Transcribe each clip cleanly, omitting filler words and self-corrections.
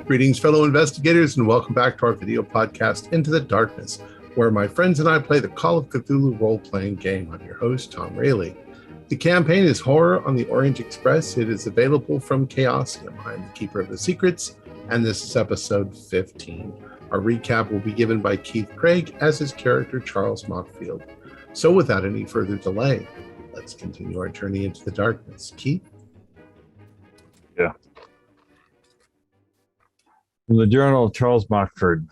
Greetings, fellow investigators, and welcome back to our video podcast, Into the Darkness, where my friends and I play the Call of Cthulhu role-playing game. I'm your host, Tom Rayleigh. The campaign is Horror on the Orient Express. It is available from Chaosium. I'm the Keeper of the Secrets, and this is episode 15. Our recap will be given by Keith Craig as his character, Charles Mockfield. So without any further delay, let's continue our journey into the darkness. Keith? Yeah. From the Journal of Charles Mockford.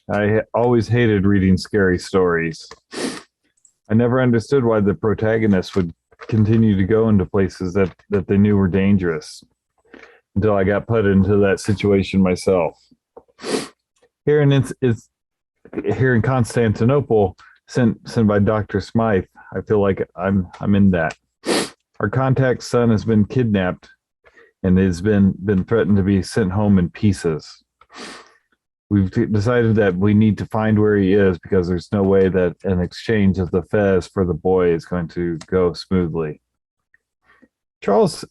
I always hated reading scary stories. I never understood why the protagonists would continue to go into places that they knew were dangerous until I got put into that situation myself. Here in Constantinople, sent by Dr. Smythe, I feel like I'm in that. Our contact's son has been kidnapped and has been threatened to be sent home in pieces. We've decided that we need to find where he is because there's no way that an exchange of the Fez for the boy is going to go smoothly. Charles,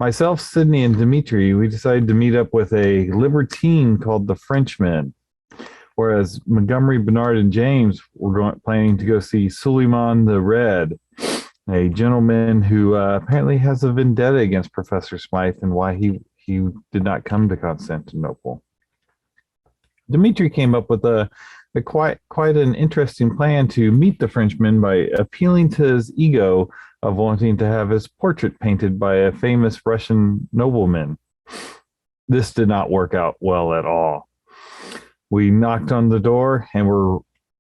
myself, Sydney, and Dimitri, we decided to meet up with a libertine called the Frenchman, whereas Montgomery, Bernard, and James were planning to go see Suleiman the Red, a gentleman who apparently has a vendetta against Professor Smythe and why he did not come to Constantinople. Dimitri came up with a quite an interesting plan to meet the Frenchman by appealing to his ego of wanting to have his portrait painted by a famous Russian nobleman. This did not work out well at all. We knocked on the door and were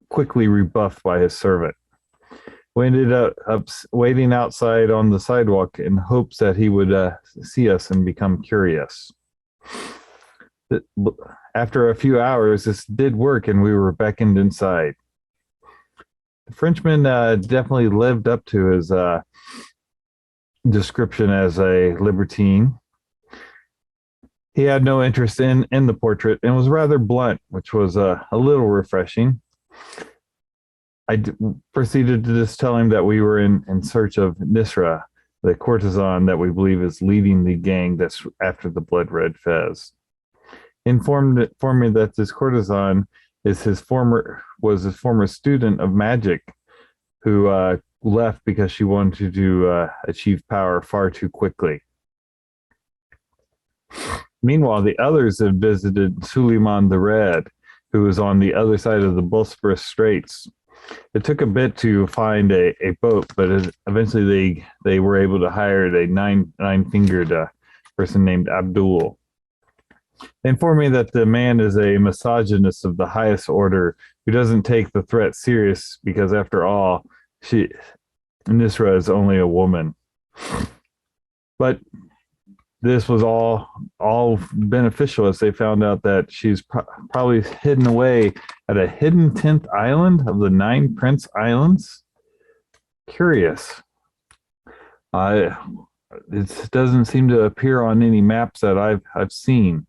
quickly rebuffed by his servant. We ended up waiting outside on the sidewalk in hopes that he would see us and become curious. After a few hours, this did work and we were beckoned inside. The Frenchman definitely lived up to his description as a libertine. He had no interest in the portrait and was rather blunt, which was a little refreshing. I proceeded to just tell him that we were in search of Nisra, the courtesan that we believe is leading the gang that's after the Blood Red Fez. Informed me that this courtesan is his former student of magic who left because she wanted to achieve power far too quickly. Meanwhile, the others had visited Suleiman the Red, who was on the other side of the Bosporus Straits. It took a bit to find a boat, but eventually they were able to hire a nine-fingered person named Abdul. They informed me that the man is a misogynist of the highest order who doesn't take the threat serious because, after all, Nisra is only a woman. But this was all beneficial as they found out that she's probably hidden away at a hidden 10th island of the 9 Prince Islands. Curious. It doesn't seem to appear on any maps that I've seen.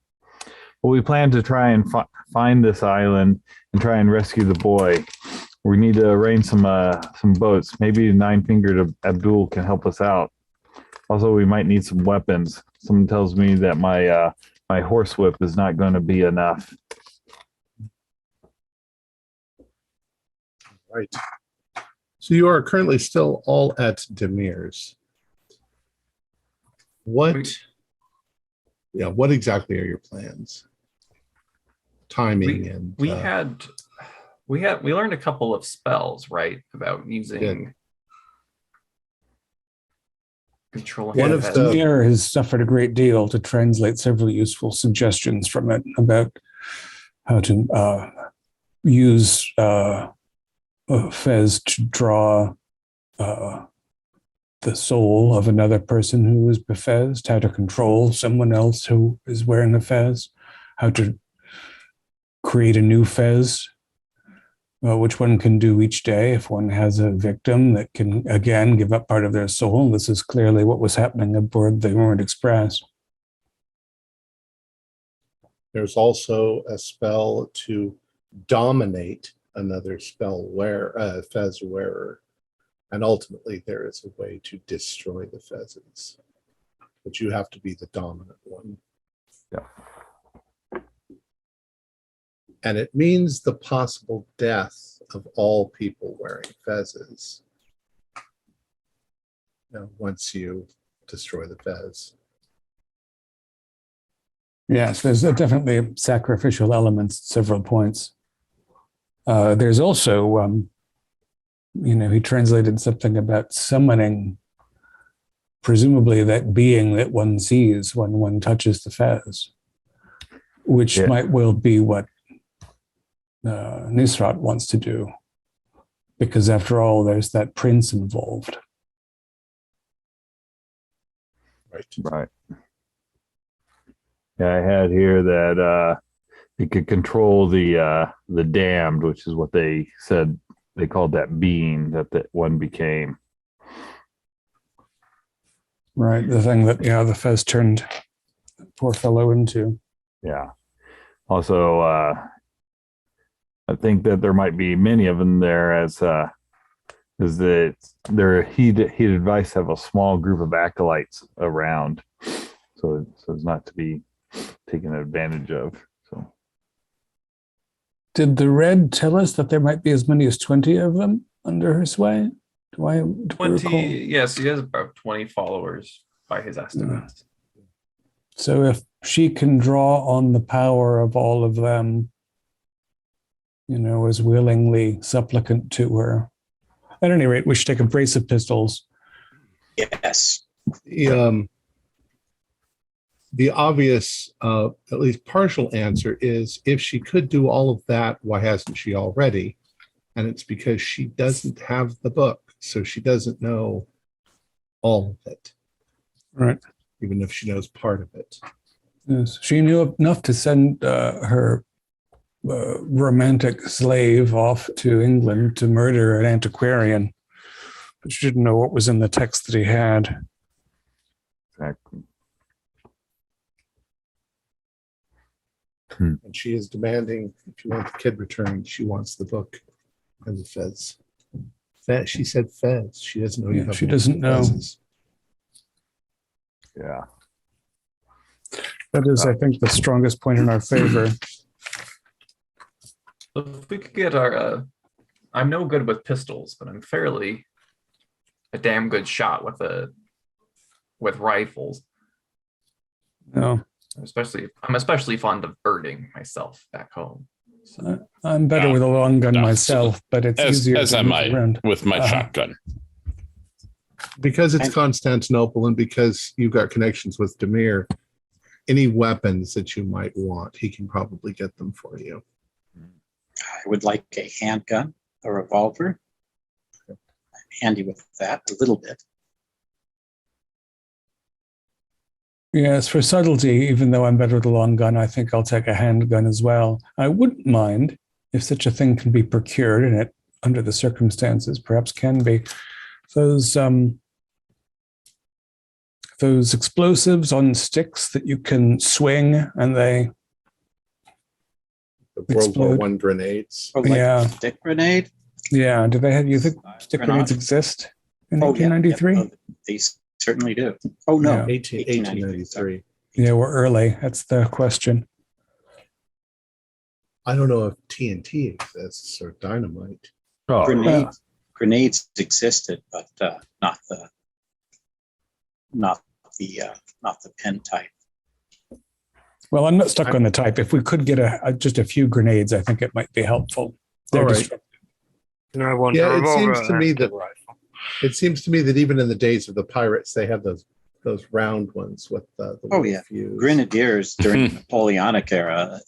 But we plan to try and find this island and try and rescue the boy. We need to arrange some boats. Maybe 9-fingered Abdul can help us out. Also, we might need some weapons. Someone tells me that my horsewhip is not going to be enough. Right. So you are currently still all at Demir's. What exactly are your plans? Timing we learned a couple of spells, right? About using control. One of Demir has suffered a great deal to translate several useful suggestions from it about how to use Fez to draw the soul of another person who is befezed, how to control someone else who is wearing a fez, how to create a new fez, which one can do each day if one has a victim that can, again, give up part of their soul. This is clearly what was happening aboard the Orient Express. There's also a spell to dominate another fez wearer. And ultimately, there is a way to destroy the pheasants. But you have to be the dominant one. Yeah. and it means the possible death of all people wearing fezzes. Once you destroy the fez. Yes, there's definitely sacrificial elements at several points. There's also, he translated something about summoning, presumably that being that one sees when one touches the fez, which might well be what Nisrat wants to do, because after all, there's that prince involved. Right. Yeah, I had here that it could control the damned, which is what they said they called that being that one became. Right, the thing that the fez turned the poor fellow into. Yeah. Also, I think that there might be many of them there as that he'd advise have a small group of acolytes around, so as not to be taken advantage of. So, did the Red tell us that there might be as many as 20 of them under her sway? Do I 20? Yes, he has about 20 followers by his estimates. So if she can draw on the power of all of them, as willingly supplicant to her. At any rate, we should take a brace of pistols. Yes. The obvious, at least partial answer is if she could do all of that, why hasn't she already? And it's because she doesn't have the book, so she doesn't know all of it. Right. Even if she knows part of it. Yes. She knew enough to send her romantic slave off to England to murder an antiquarian, but she didn't know what was in the text that he had. Exactly. And she is demanding, if you want the kid returned, she wants the book and the fez. She said fez. She doesn't know. Yeah, she doesn't know. Fezes. Yeah. That is, I think, the strongest point in our favor. If we could get our, I'm no good with pistols, but I'm fairly a damn good shot with rifles. No. I'm especially fond of birding myself back home. So. I'm better with a long gun myself, but it's easier as to am move I around. with my shotgun. Because it's Constantinople and because you've got connections with Demir, any weapons that you might want, he can probably get them for you. I would like a handgun, a revolver. I'm handy with that a little bit. Yes, for subtlety, even though I'm better with a long gun, I think I'll take a handgun as well. I wouldn't mind if such a thing can be procured, and it, under the circumstances, perhaps can be. Those explosives on sticks that you can swing and they The World War explode. I grenades. Oh, like Yeah. a stick grenade? Yeah, do they have? You think stick Grenade? grenades exist in Oh, yeah. 1893? Yeah, they certainly do. Oh, no. Yeah. 1893. Yeah, we're early. That's the question. I don't know if TNT exists or dynamite. Oh, Grenades existed, but not the pen type. Well, I'm not stuck on the type. If we could get just a few grenades, I think it might be helpful. They're All right. destructive. And I want Yeah, a it revolver seems to and me a that rifle. it seems to me that even in the days of the pirates, they had those round ones with the Oh, little yeah. fuse. Grenadiers during the Napoleonic era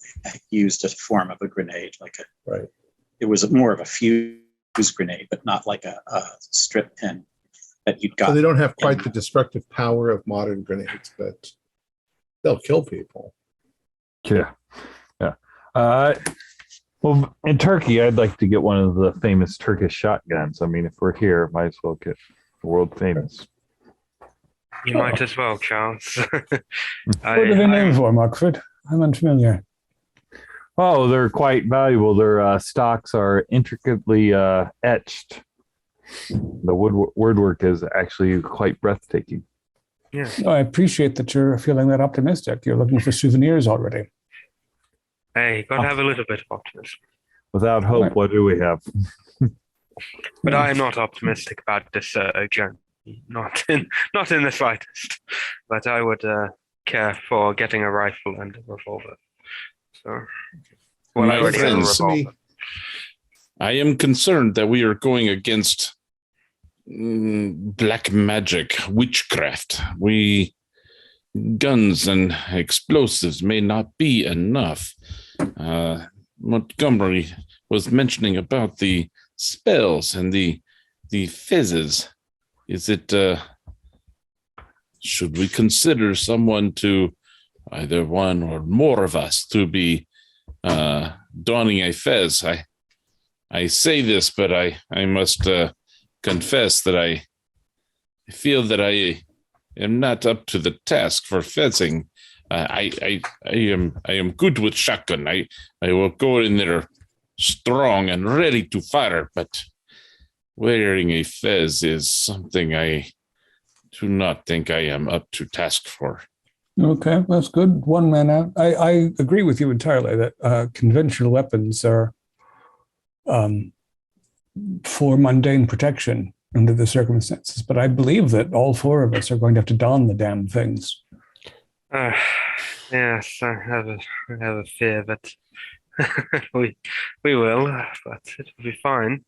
used a form of a grenade, Right. it was more of a fuse grenade, but not like a strip pin that you'd got. So they don't have quite the destructive power of modern grenades, but they'll kill people. yeah. Well, in Turkey, I'd like to get one of the famous Turkish shotguns. I mean, if we're here, might as well get world famous. You might as well, Charles. What are they named for, Markford? I'm unfamiliar. Oh, they're quite valuable. Their stocks are intricately etched. The wordwork is actually quite breathtaking. Yeah. No, I appreciate that you're feeling that optimistic. You're looking for souvenirs already. Hey, gotta have a little bit of optimism. Without hope, Right. what do we have? But I am not optimistic about this journey. Not in the slightest. But I would care for getting a rifle and a revolver. So, well, I My already have a friends, revolver. I am concerned that we are going against black magic, witchcraft. Guns and explosives may not be enough. Montgomery was mentioning about the spells and the fizzes. Is it should we consider someone to either one or more of us to be donning a fez? I say this, but I must confess that I feel that I am not up to the task for fezzing. I am good with shotgun. I will go in there strong and ready to fire, but wearing a fez is something I do not think I am up to task for. Okay, that's good. One man out. I agree with you entirely that conventional weapons are for mundane protection under the circumstances. But I believe that all four of us are going to have to don the damn things. Yes, I have a fear that we will, but it'll be fine.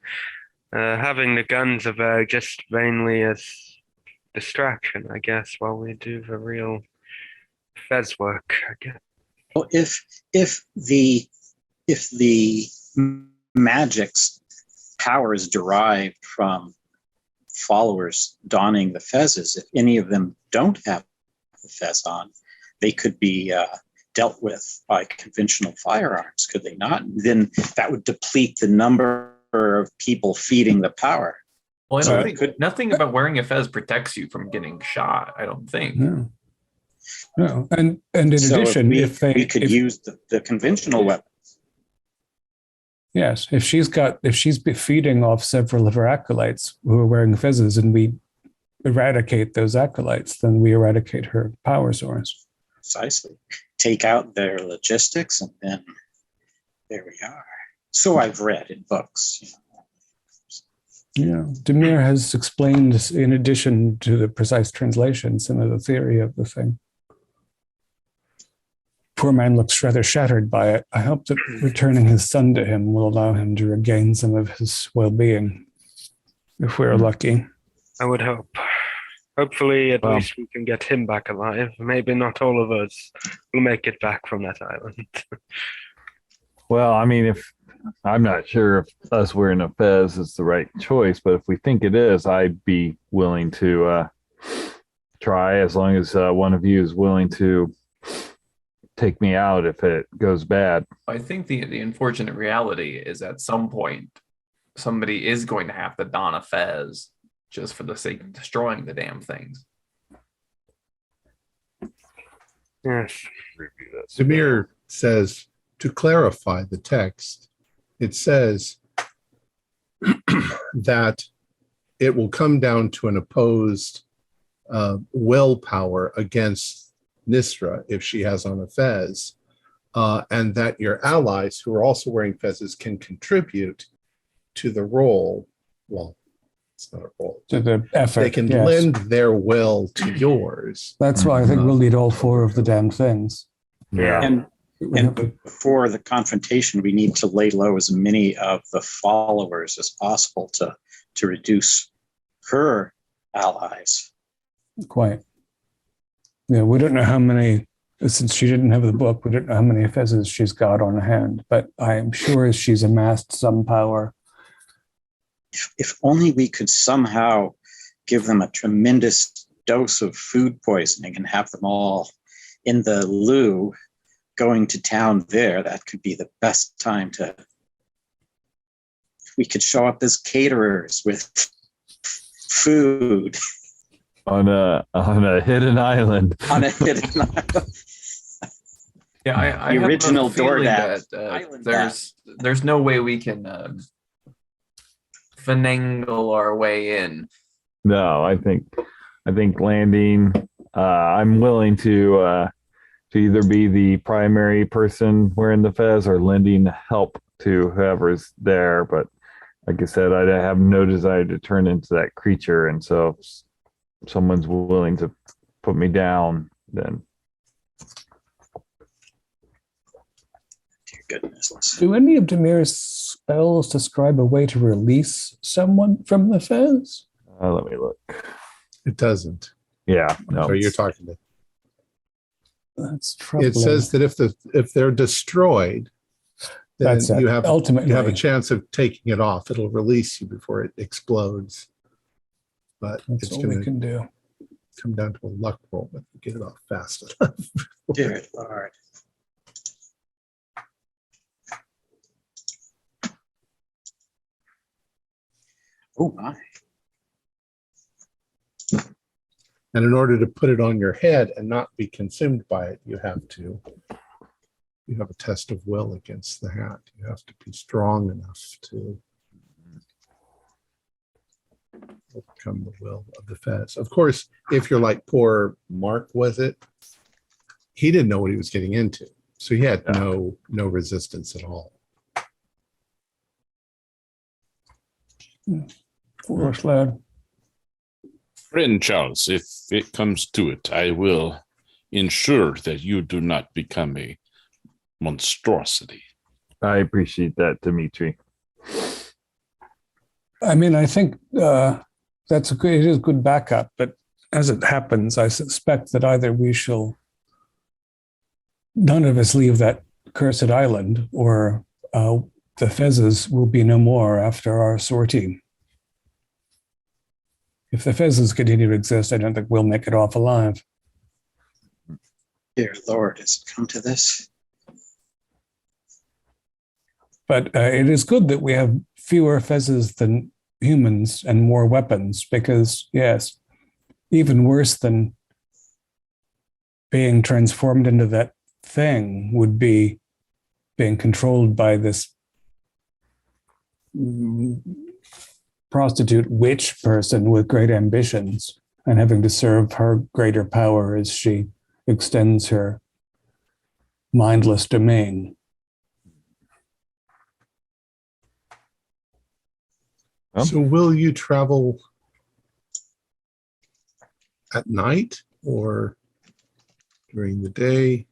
Having the guns are there just mainly as distraction, I guess, while we do the real fez work. I guess. Well, if the magic's power is derived from followers donning the fezes, if any of them don't have the fez on, they could be dealt with by conventional firearms, could they not? Then that would deplete the number of people feeding the power. Well, I So don't it think nothing about wearing a fez protects you from getting shot. I don't think. No. No. And in So addition, we if could use the conventional weapon. yes, if she's feeding off several of her acolytes who are wearing fezzes, and we eradicate those acolytes, then we eradicate her power source. Precisely. Take out their logistics, and then there we are. So I've read in books. Yeah, Demir has explained, in addition to the precise translation, some of the theory of the thing. Poor man looks rather shattered by it. I hope that returning his son to him will allow him to regain some of his well-being, if we're lucky. I would hope. Hopefully, at least we can get him back alive. Maybe not all of us will make it back from that island. Well, I mean, if I'm not sure if us wearing a fez is the right choice, but if we think it is, I'd be willing to try, as long as one of you is willing to take me out if it goes bad. I think the unfortunate reality is at some point somebody is going to have to don a fez just for the sake of destroying the damn things. Yes. Demir says, to clarify the text, it says that it will come down to an opposed willpower against Nisra if she has on a fez, and that your allies who are also wearing fezes can contribute to the roll. Well, it's not a roll. To the effort. They can yes. lend their will to yours. That's why I think we'll need all four of the damn things. Yeah. And before the confrontation, we need to lay low as many of the followers as possible to reduce her allies. Quite. Yeah, we don't know how many, since she didn't have the book, we don't know how many fezzes she's got on hand, but I am sure she's amassed some power. If only we could somehow give them a tremendous dose of food poisoning and have them all in the loo going to town there, that could be the best time to. We could show up as caterers with food on a hidden island. on a hidden island. Yeah, I The have original a feeling DoorDash that there's no way we can finagle our way in. No, I think landing. I'm willing to to either be the primary person wearing the fez or lending help to whoever's there. But like I said, I have no desire to turn into that creature. And so if someone's willing to put me down, then. Dear goodness. Do any of Demir's spells describe a way to release someone from the fez? Let me look. It doesn't. Yeah, no. So you're talking to. That's troubling. It says that if they're destroyed, then That's it. you have Ultimately, a chance of taking it off. It'll release you before it explodes. But that's it's all going we to can do. come down to a luck roll if you get it off fast enough. Dear Lord. Oh my. And in order to put it on your head and not be consumed by it, you have a test of will against the hat. You have to be strong enough to overcome the will of the fez. Of course, if you're like poor Mark, was it? He didn't know what he was getting into. So he had no resistance at all. Foolish lad. Friend Charles, if it comes to it, I will ensure that you do not become a monstrosity. I appreciate that, Dimitri. I mean, I think it is good backup, but as it happens, I suspect that either none of us leave that cursed island, or the Fezes will be no more after our sortie. If the Fezes continue to exist, I don't think we'll make it off alive. Dear Lord, has it come to this? But it is good that we have fewer Fezes than humans and more weapons, because, yes, even worse than being transformed into that thing would be being controlled by this prostitute witch person with great ambitions and having to serve her greater power as she extends her mindless domain. So will you travel at night or during the day?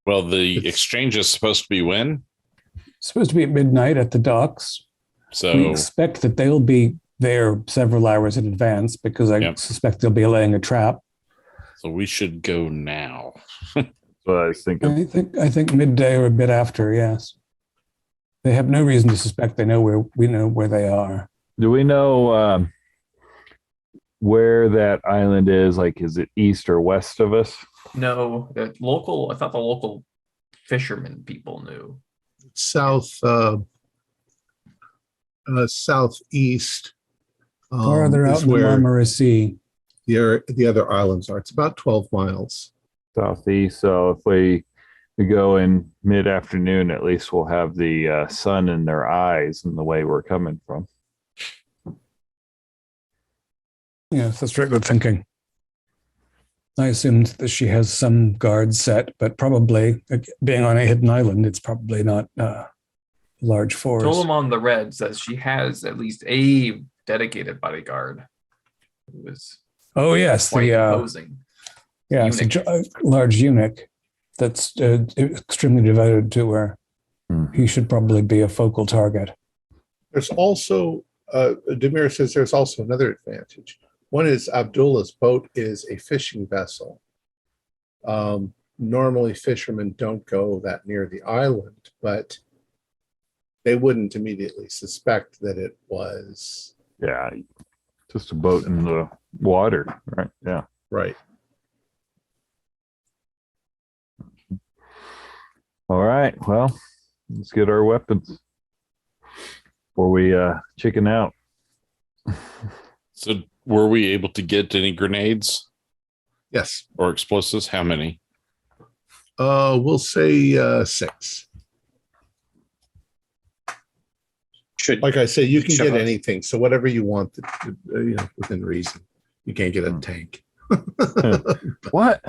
Well, the exchange is supposed to be when? Supposed to be at midnight at the docks. So we expect that they'll be there several hours in advance, because I suspect they'll be laying a trap. So we should go now. That's what I was thinking. I think midday or a bit after. Yes, they have no reason to suspect we know where they are. Do we know where that island is? Like, is it east or west of us? No, I thought the local fishermen people knew. Southeast. Farther out in the Marmara Sea. The other islands are. It's about 12 miles. Southeast. So if we go in mid-afternoon, at least we'll have the sun in their eyes and the way we're coming from. Yes, that's very good thinking. I assumed that she has some guards set, but probably, being on a hidden island, it's probably not a large force. Told on the red says she has at least a dedicated bodyguard who is quite imposing. Yeah, it's a large eunuch that's extremely devoted to her. He should probably be a focal target. There's also, Demir says there's also another advantage. One is Abdullah's boat is a fishing vessel. Normally fishermen don't go that near the island, but they wouldn't immediately suspect that it was. Yeah, just a boat in the water, right? Yeah. Right. All right. Well, let's get our weapons before we chicken out. So were we able to get any grenades? Yes. Or explosives? How many? We'll say 6. Like I say, you can get anything. So whatever you want, within reason. You can't get a tank. What?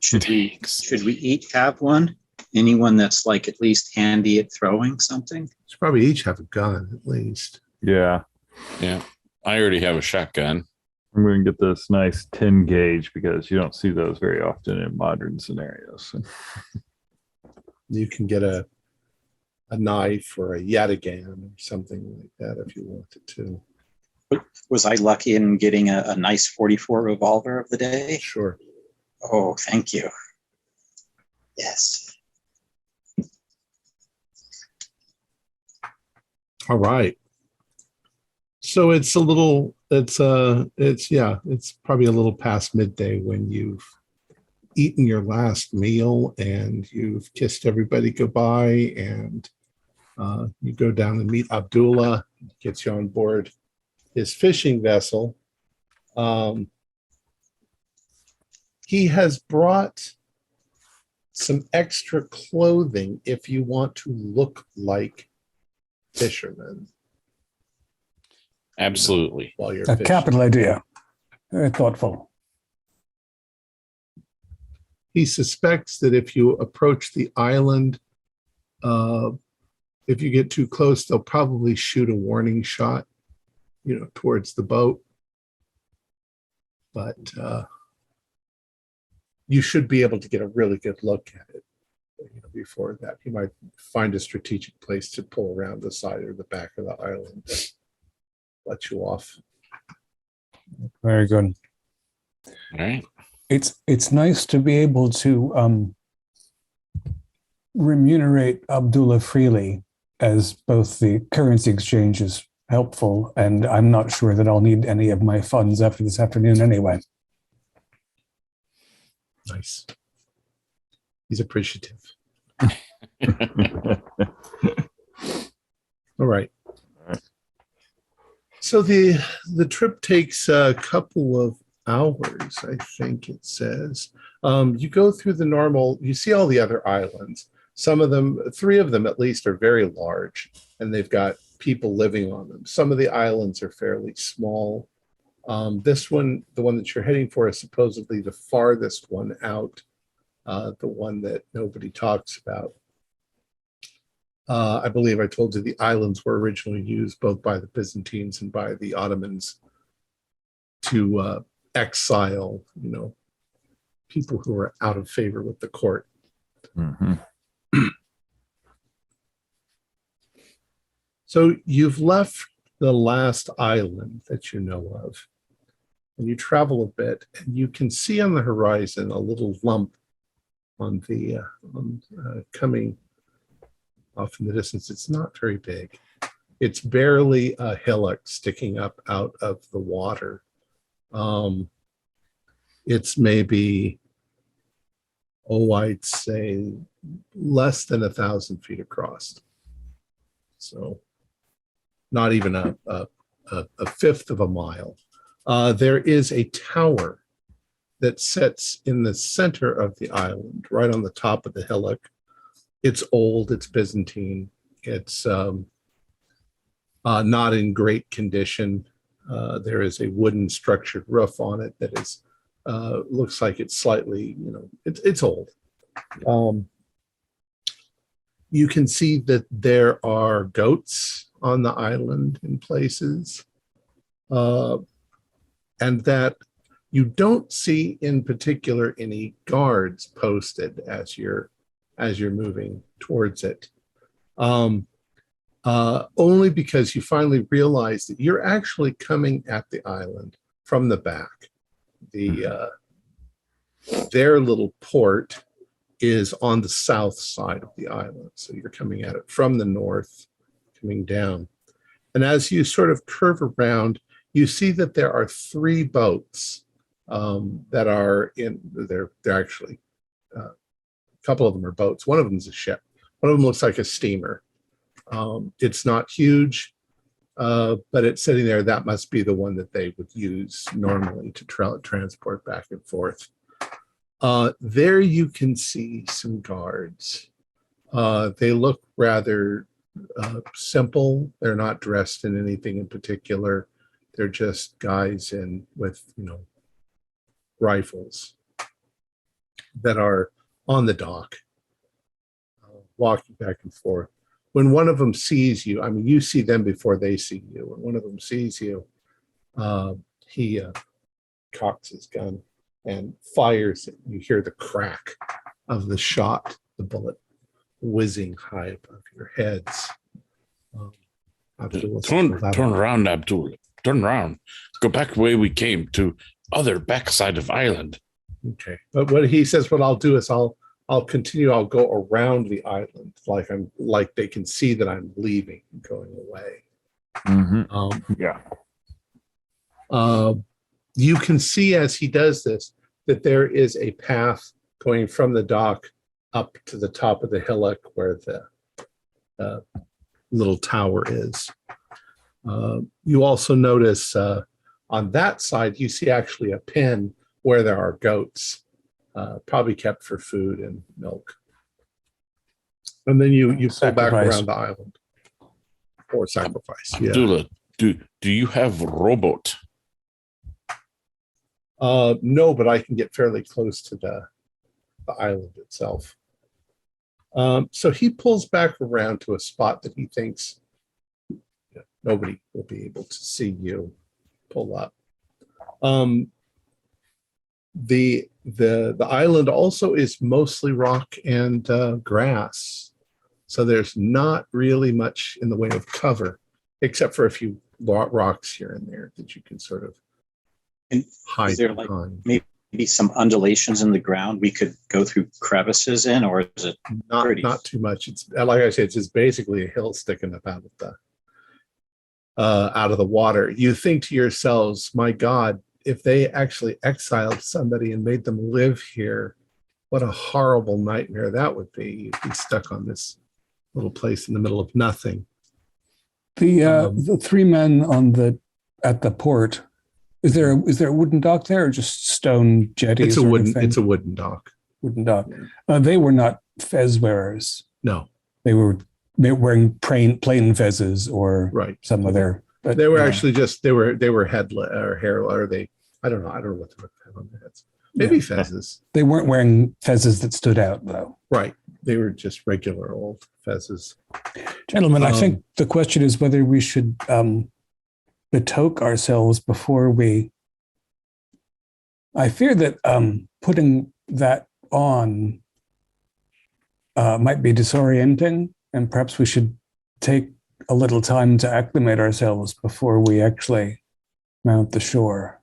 Should we Thanks. each have one? Anyone that's like at least handy at throwing something? Should probably each have a gun at least. Yeah. Yeah. I already have a shotgun. I'm going to get this nice 10 gauge because you don't see those very often in modern scenarios. You can get a knife or a yataghan or something like that if you wanted to. Was I lucky in getting a nice 44 revolver of the day? Sure. Oh, thank you. Yes. All right. So it's probably a little past midday when you've eaten your last meal and you've kissed everybody goodbye, and you go down and meet Abdullah, gets you on board his fishing vessel. He has brought some extra clothing if you want to look like fishermen Absolutely. while you're A fishing. capital idea. Very thoughtful. He suspects that if you approach the island, if you get too close, they'll probably shoot a warning shot, towards the boat. But you should be able to get a really good look at it. Before that, you might find a strategic place to pull around the side or the back of the island that let you off. Very good. All right. It's nice to be able to remunerate Abdullah freely, as both the currency exchange is helpful, and I'm not sure that I'll need any of my funds after this afternoon anyway. Nice. He's appreciative. All right. So the trip takes a couple of hours, I think it says. You go through the normal, you see all the other islands. Some of them, 3 of them at least, are very large, and they've got people living on them. Some of the islands are fairly small. This one, the one that you're heading for, is supposedly the farthest one out, the one that nobody talks about. I believe I told you the islands were originally used both by the Byzantines and by the Ottomans to exile, people who were out of favor with the court. Mm-hmm. So you've left the last island that you know of, and you travel a bit, and you can see on the horizon a little lump on the coming off in the distance. It's not very big. It's barely a hillock sticking up out of the water. It's maybe, I'd say less than 1,000 feet across. So not even a fifth of a mile. There is a tower that sits in the center of the island, right on the top of the hillock. It's old, it's Byzantine, it's not in great condition. There is a wooden structured roof on it that is looks like it's slightly, it's old. You can see that there are goats on the island in places, and that you don't see in particular any guards posted as you're moving towards it. Only because you finally realize that you're actually coming at the island from the back. Their little port is on the south side of the island. So you're coming at it from the north, coming down. And as you sort of curve around, you see that there are 3 boats that are they're actually, a couple of them are boats. One of them is a ship. One of them looks like a steamer. It's not huge, but it's sitting there. That must be the one that they would use normally to transport back and forth. There you can see some guards. They look rather simple. They're not dressed in anything in particular. They're just guys with, rifles that are on the dock, walking back and forth. When one of them sees you, I mean, you see them before they see you. When one of them sees you, he cocks his gun and fires it. You hear the crack of the shot, the bullet whizzing high above your heads. Turn around, Abdul. Turn around. Go back the way we came to other backside of island. Okay, but what he says, what I'll do is I'll continue. I'll go around the island, like they can see that I'm leaving, going away. Yeah. You can see as he does this that there is a path going from the dock up to the top of the hillock where the little tower is. You also notice on that side, you see actually a pen where there are goats, probably kept for food and milk. And then you pull back around the island for sacrifice. Yeah. Abdullah, do you have rowboat? No, but I can get fairly close to the island itself. So he pulls back around to a spot that he thinks nobody will be able to see you pull up. The island also is mostly rock and grass, so there's not really much in the way of cover, except for a few rocks here and there that you can sort of hide is there behind. Like maybe some undulations in the ground we could go through crevices in, or is it not too much? It's like I said, it's just basically a hill sticking up out of the water. You think to yourselves, my God, if they actually exiled somebody and made them live here, what a horrible nightmare that would be. You'd be stuck on this little place in the middle of nothing. The three men at the port. Is there a wooden dock there, or just stone jetties? It's a wooden dock. Wooden dock. They were not fez wearers. No, they were wearing plain fezzes or some other. But they were actually just they were headless or hair, or they. I don't know what they have on their heads. Maybe fezzes. They weren't wearing fezzes that stood out, though. Right. They were just regular old fezzes. Gentlemen, I think the question is whether we should betoke ourselves before we. I fear that putting that on might be disorienting, and perhaps we should take a little time to acclimate ourselves before we actually mount the shore.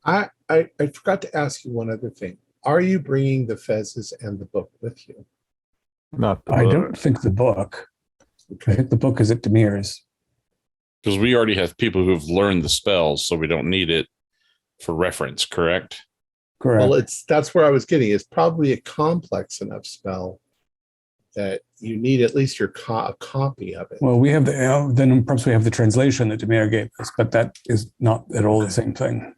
I forgot to ask you one other thing. Are you bringing the fezzes and the book with you? Not the I book. don't think the book. Okay. I think the book is at Demir's. Because we already have people who've learned the spells, so we don't need it for reference, correct? Correct. Well, that's where I was getting. It's probably a complex enough spell that you need at least a copy of it. Well, we have then perhaps we have the translation that Demir gave us, but that is not at all the same thing.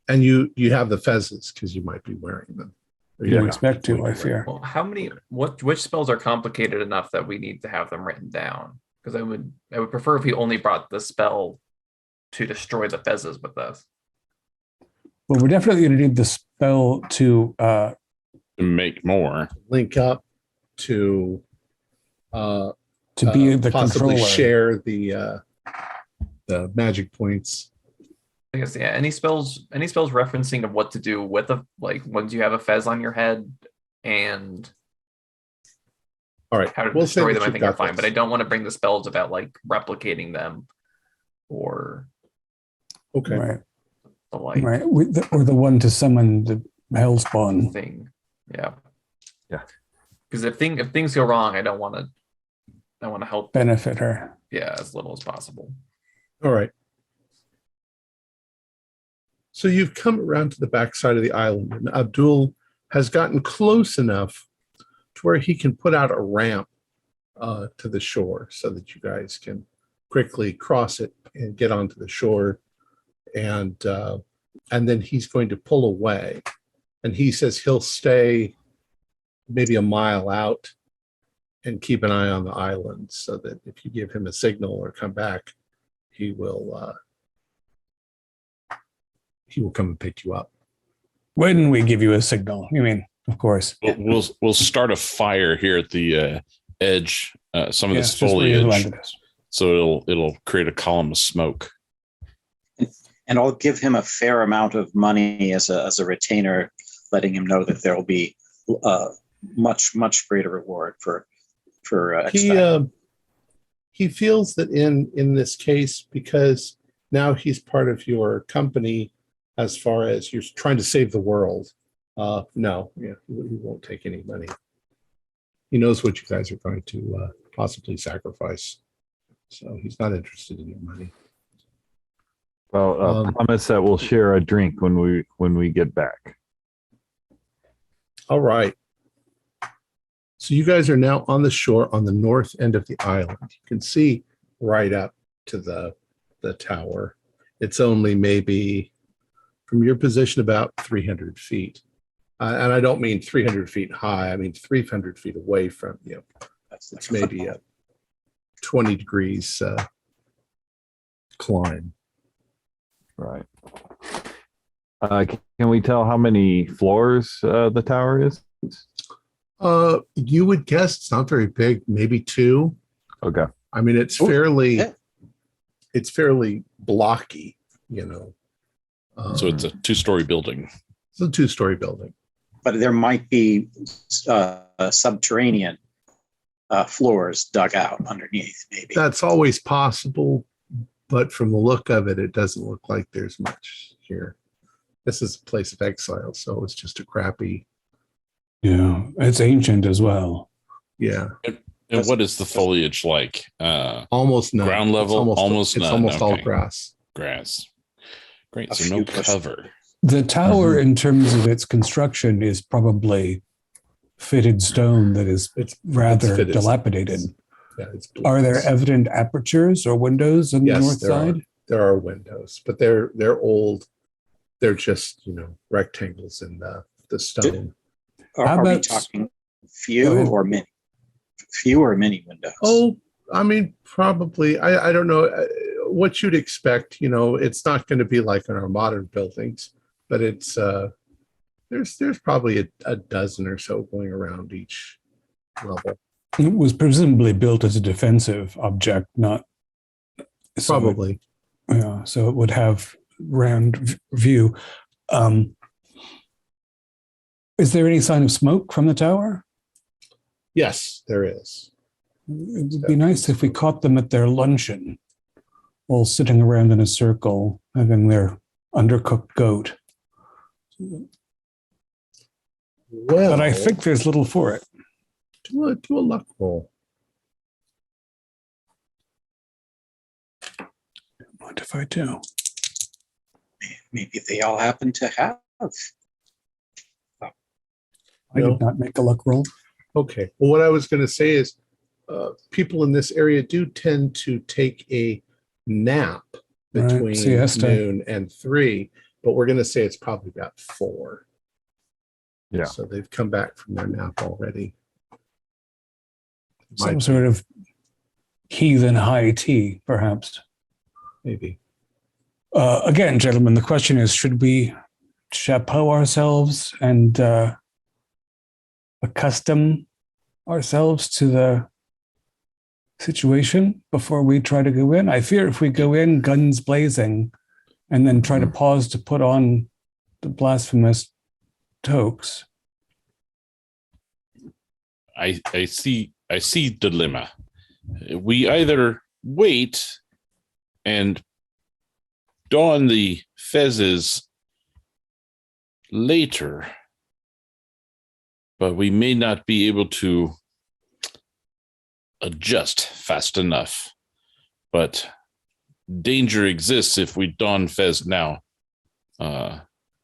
And you have the fezzes because you might be wearing them. You expect to, I fear. Well, which spells are complicated enough that we need to have them written down? Because I would prefer if he only brought the spell to destroy the fezzes with us. Well, we're definitely going to need the spell to make more. Link up to be the possibly controller. Share the magic points. I guess any spells referencing of what to do with once you have a fez on your head and all right, how to destroy them, I think are fine. But I don't want to bring the spells about replicating them or right. Right. Or the one to summon the hellspawn thing. Yeah. Yeah. Because if things go wrong, I want to help benefit her. Yeah, as little as possible. All right. So you've come around to the backside of the island, and Abdul has gotten close enough to where he can put out a ramp to the shore so that you guys can quickly cross it and get onto the shore. And then he's going to pull away. And he says he'll stay maybe a mile out and keep an eye on the island so that if you give him a signal or come back, he will come and pick you up. When we give you a signal, you mean, of course. We'll start a fire here at the edge, some of this Just where you foliage, landed us. so it'll create a column of smoke. And I'll give him a fair amount of money as a retainer, letting him know that there will be much greater reward for he feels that in this case, because now he's part of your company, as far as you're trying to save the world. No, he won't take any money. He knows what you guys are going to possibly sacrifice, so he's not interested in your money. Well, promise that we'll share a drink when we get back. All right. So you guys are now on the shore on the north end of the island. You can see right up to the tower. It's only maybe from your position about 300 feet. And I don't mean 300 feet high. I mean 300 feet away from you. It's maybe a 20 degrees climb. Right. Can we tell how many floors the tower is? You would guess it's not very big, maybe 2. Okay. I mean, it's fairly blocky, So it's a 2-story building. It's a 2-story building. But there might be subterranean floors dug out underneath, maybe. That's always possible, but from the look of it, it doesn't look like there's much here. This is a place of exile, so it's just a crappy. Yeah, it's ancient as well. Yeah. And what is the foliage like? Almost none. Ground level? It's None. almost all Okay. grass. Grass. Great. A So no few cover. The tower, in terms of its construction, is probably fitted stone that is It's rather fitted. dilapidated. Yeah, it's Are there evident apertures or windows on the north side? There are windows, but they're old. They're just rectangles in the stone. Are we talking few or many? Few or many windows? Oh, I mean, probably. I don't know what you'd expect. It's not going to be like in our modern buildings, but it's there's probably a dozen or so going around each level. It was presumably built as a defensive object, not Probably. So it would have round view. Is there any sign of smoke from the tower? Yes, there is. It would be nice if we caught them at their luncheon, all sitting around in a circle, having their undercooked goat. Well, But I think there's little for it. do a luck roll. What if I do? Maybe they all happen to have. I did not make a luck roll. Okay. Well, what I was going to say is people in this area do tend to take a nap between siesta. noon and 3, but we're going to say it's probably about 4. Yeah. So they've come back from their nap already. Some sort of heathen high tea, perhaps. Maybe. Again, gentlemen, the question is, should we chapeau ourselves and accustom ourselves to the situation before we try to go in? I fear if we go in guns blazing and then try to pause to put on the blasphemous toques. I see dilemma. We either wait and don the fezes later, but we may not be able to adjust fast enough. But danger exists if we don fez now.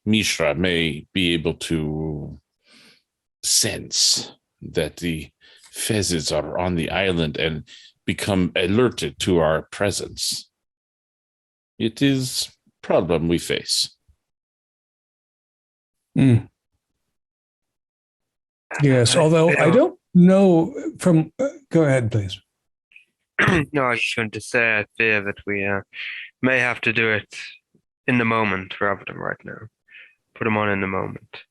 Mishra may be able to sense that the fezes are on the island and become alerted to our presence. It is a problem we face. Yes, although I don't know from... go ahead, please. No, I was just going to say I fear that we may have to do it in the moment rather than right now. put them on in a moment,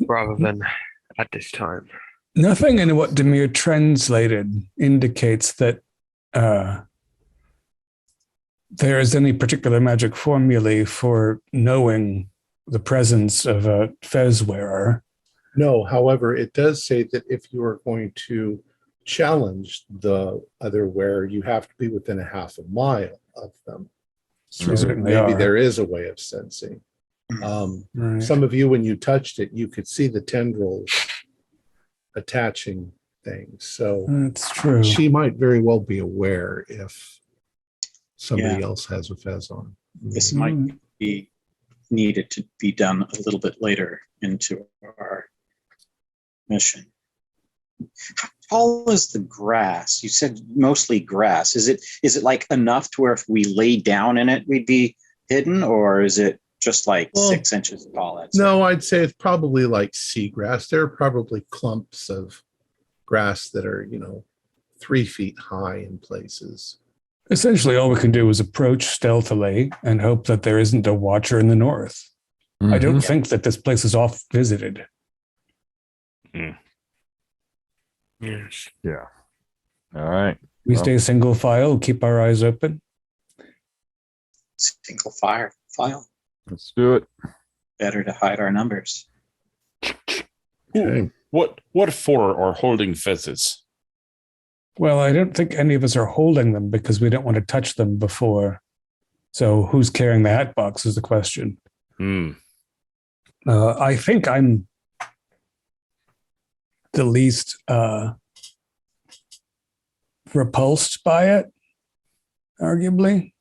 rather than at this time. Nothing in what Demir translated indicates that there is any particular magic formulae for knowing the presence of a fez wearer. No, however, it does say that if you are going to challenge the other wearer, you have to be within a half a mile of them. So maybe there is a way of sensing. Right. Some of you, when you touched it, you could see the tendrils attaching things. So That's true. she might very well be aware if somebody else has a fez on. This might be needed to be done a little bit later into our mission. How tall is the grass? You said mostly grass. Is it like enough to where if we lay down in it, we'd be hidden, or is it just like 6 inches tall? No, I'd say it's probably like seagrass. There are probably clumps of grass that are, 3 feet high in places. Essentially, all we can do is approach stealthily and hope that there isn't a watcher in the north. Mm-hmm. I don't think that this place is off visited. Yes. Yeah. All right. We stay single file, keep our eyes open. Single file. Let's do it. Better to hide our numbers. Okay. What for are holding fezzes? Well, I don't think any of us are holding them because we don't want to touch them before. So who's carrying the hat box is the question. I think I'm the least repulsed by it, arguably.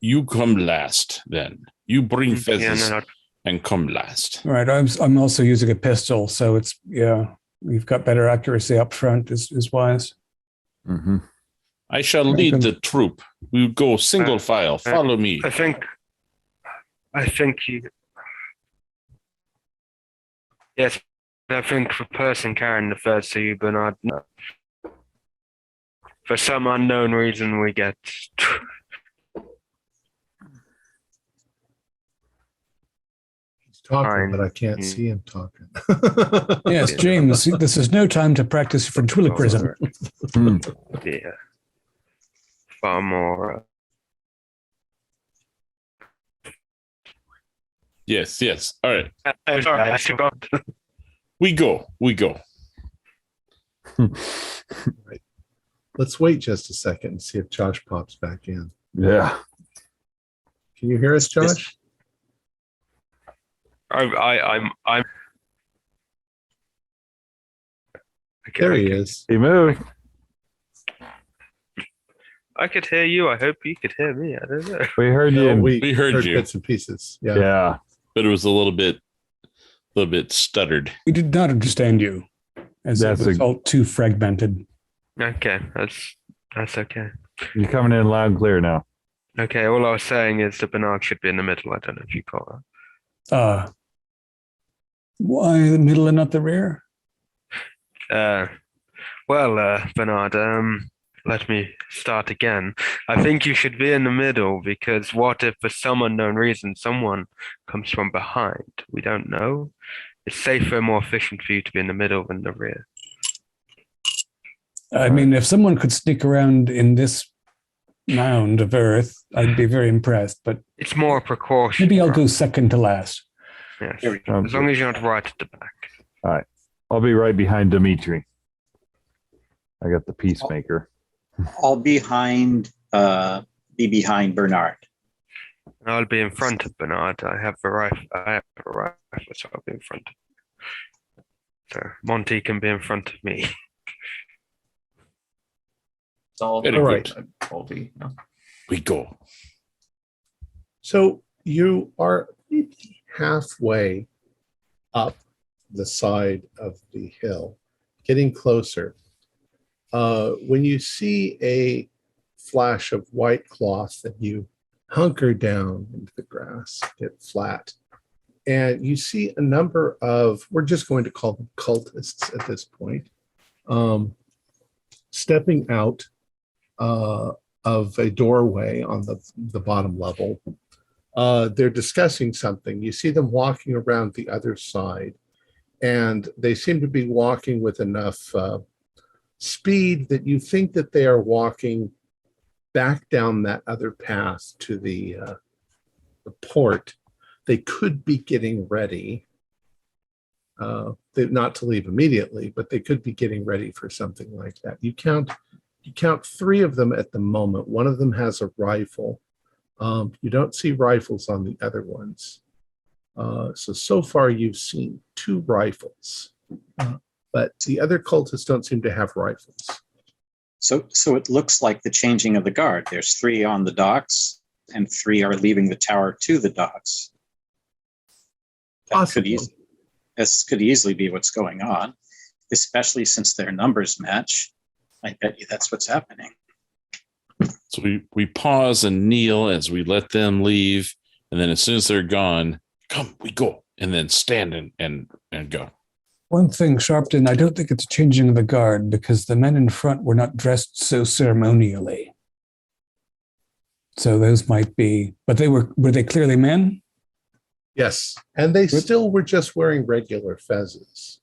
You come last, then. You bring fezzes and come last. Right. I'm also using a pistol, so it's we've got better accuracy up front is wise. Mm-hmm. I shall lead the troop. We go single file. Follow me. I think you. Yes, I think the person carrying the first to you, Bernard. No. For some unknown reason, we get. He's talking, but I can't see him talking. Yes, James, this is no time to practice ventriloquism. Yeah. Far more. Yes. All right. Sorry, I forgot. We go. Right. Let's wait just a second and see if Josh pops back in. Yeah. Can you hear us, Josh? I'm. There he is. He moved. I could hear you. I hope you could hear me. I don't know. We heard you. We heard you. Bits and pieces. Yeah. Yeah. But it was a little bit stuttered. We did not understand you, as it was all too fragmented. Okay, that's okay. You're coming in loud and clear now. Okay, all I was saying is the Bernard should be in the middle. I don't know if you caught that. Why the middle and not the rear? Bernard, let me start again. I think you should be in the middle because what if for some unknown reason someone comes from behind? We don't know. It's safer and more efficient for you to be in the middle than the rear. I mean, if someone could sneak around in this mound of earth, I'd be very impressed, but it's more a precaution. Maybe I'll go second to last. Yes, as long as you're not right at the back. All right. I'll be right behind Dimitri. I got the peacemaker. I'll be behind Bernard. I'll be in front of Bernard. I have a rifle, so I'll be in front. So Monty can be in front of me. It's all right. We go. So you are maybe halfway up the side of the hill, getting closer. When you see a flash of white cloth, that you hunker down into the grass, get flat, and you see a number of, we're just going to call them cultists at this point, stepping out of a doorway on the bottom level. They're discussing something. You see them walking around the other side, and they seem to be walking with enough speed that you think that they are walking back down that other path to the port. They could be getting ready, not to leave immediately, but they could be getting ready for something like that. You count 3 of them at the moment. One of them has a rifle. You don't see rifles on the other ones. So far you've seen 2 rifles, but the other cultists don't seem to have rifles. So it looks like the changing of the guard. There's 3 on the docks, and 3 are leaving the tower to the docks. This could easily be what's going on, especially since their numbers match. I bet you that's what's happening. So we pause and kneel as we let them leave, and then as soon as they're gone, come, we go, and then stand and go. One thing, Sharpton, I don't think it's changing the guard because the men in front were not dressed so ceremonially. So those might be, but were they clearly men? Yes, and they still were just wearing regular fezzes.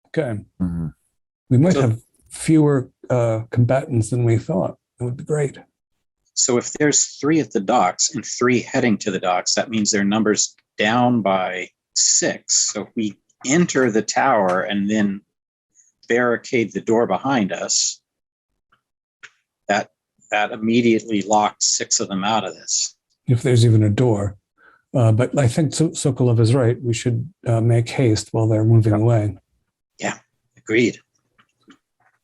Okay. Mm-hmm. We might have fewer combatants than we thought. It would be great. So if there's 3 at the docks and 3 heading to the docks, that means their numbers down by 6. So if we enter the tower and then barricade the door behind us, that immediately locks 6 of them out of this. If there's even a door. But I think Sokolov is right. We should make haste while they're moving away. Yeah, agreed.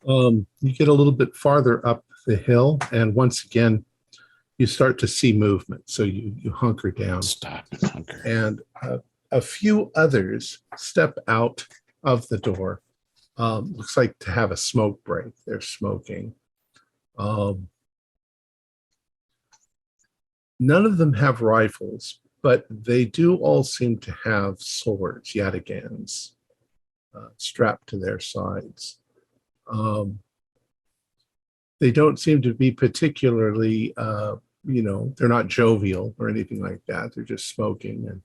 You get a little bit farther up the hill, and once again, you start to see movement. So you hunker down. Stop and hunker. And a few others step out of the door. Looks like to have a smoke break. They're smoking. None of them have rifles, but they do all seem to have swords, yataghans, strapped to their sides. They don't seem to be particularly, they're not jovial or anything like that. They're just smoking and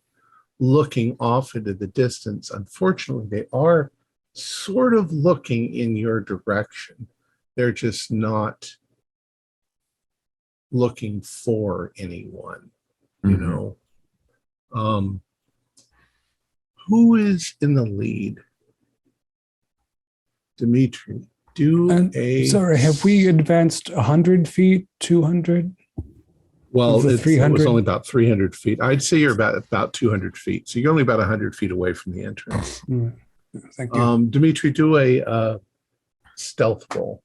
looking off into the distance. Unfortunately, they are sort of looking in your direction. They're just not looking for anyone, you know. Who is in the lead? Dimitri, sorry, have we advanced 100 feet, 200? Well, it was only about 300 feet. I'd say you're about 200 feet. So you're only about 100 feet away from the entrance. Thank you. Dimitri, do a stealth roll.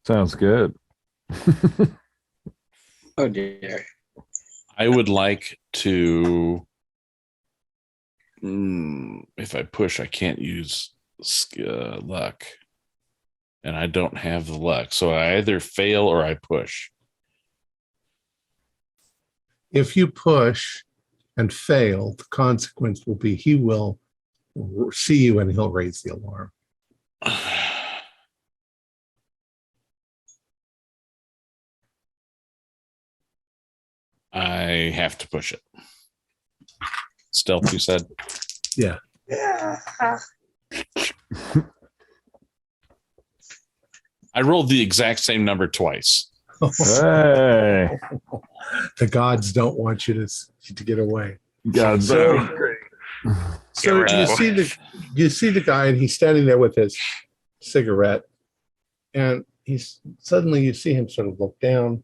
Sounds good. Oh, dear. I would like to, if I push, I can't use luck. And I don't have the luck. So I either fail or I push. If you push and fail, the consequence will be he will see you and he'll raise the alarm. I have to push it. Stealth, you said? Yeah. I rolled the exact same number twice. Hey. The gods don't want you to get away. God's So you see the guy, and he's standing there with his cigarette, and suddenly you see him sort of look down,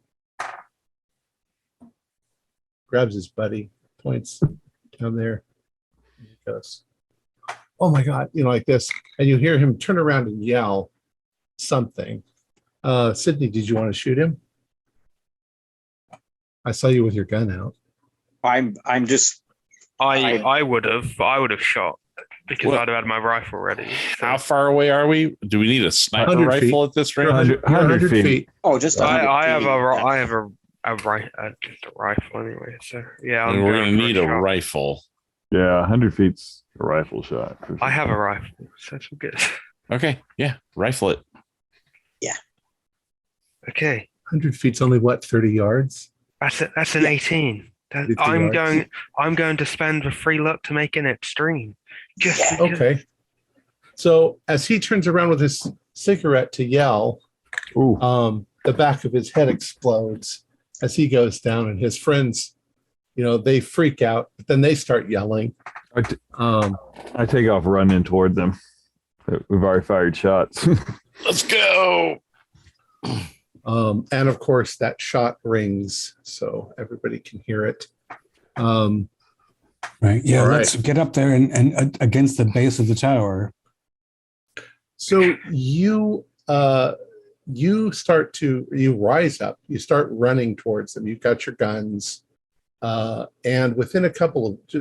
grabs his buddy, points down there, and he goes, "Oh my God," like this, and you hear him turn around and yell something. Sydney, did you want to shoot him? I saw you with your gun out. I'm just. I would have shot because I'd have had my rifle ready. So. How far away are we? Do we need a sniper rifle at this range? 100 feet. Oh, just 100 I have feet. just a rifle anyway. So yeah, We're going to need a rifle. Yeah, 100 feet's a rifle shot. For sure. I have a rifle, so that's good. Okay, yeah, rifle it. Okay. 100 feet's only what, 30 yards? That's an 18. 50 I'm yards. going to spend the free luck to make an extreme. Okay. So as he turns around with his cigarette to yell, the back of his head explodes as he goes down, and his friends, they freak out, but then they start yelling. I take off running toward them. We've already fired shots. Let's go. And of course, that shot rings, so everybody can hear it. Right. Yeah. Let's get up there and against the base of the tower. So you rise up. You start running towards them. You've got your guns, and within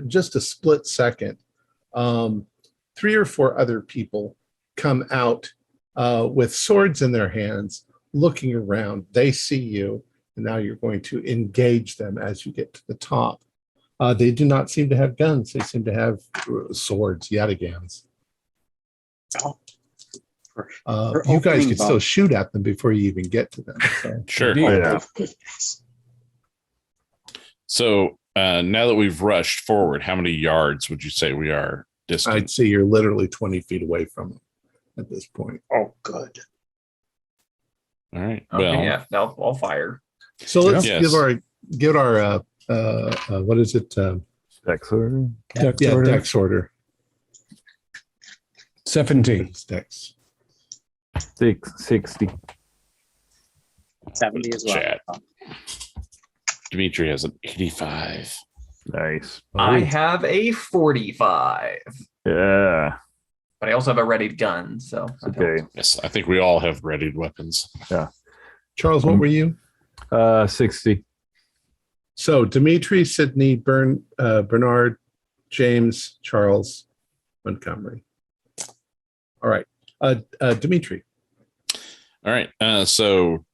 just a split second, 3 or 4 other people come out with swords in their hands, looking around. They see you, and now you're going to engage them as you get to the top. They do not seem to have guns. They seem to have swords, yataghans. You guys could still shoot at them before you even get to them. So. Sure. So now that we've rushed forward, how many yards would you say we are distant? I'd say you're literally 20 feet away from them at this point. Oh, good. All right. Okay, Well, yeah, now I'll fire. So let's give our what is it? Dex order? Dex order. 70. Dex. 60. 70 as well. Chat. Dimitri has an 85. Nice. I have a 45, Yeah. but I also have a readied gun. So Okay. Yes, I think we all have readied weapons. Charles, what were you? 60. So Dimitri, Sydney, Bernard, James, Charles, Montgomery. All right. Dimitri. All right. So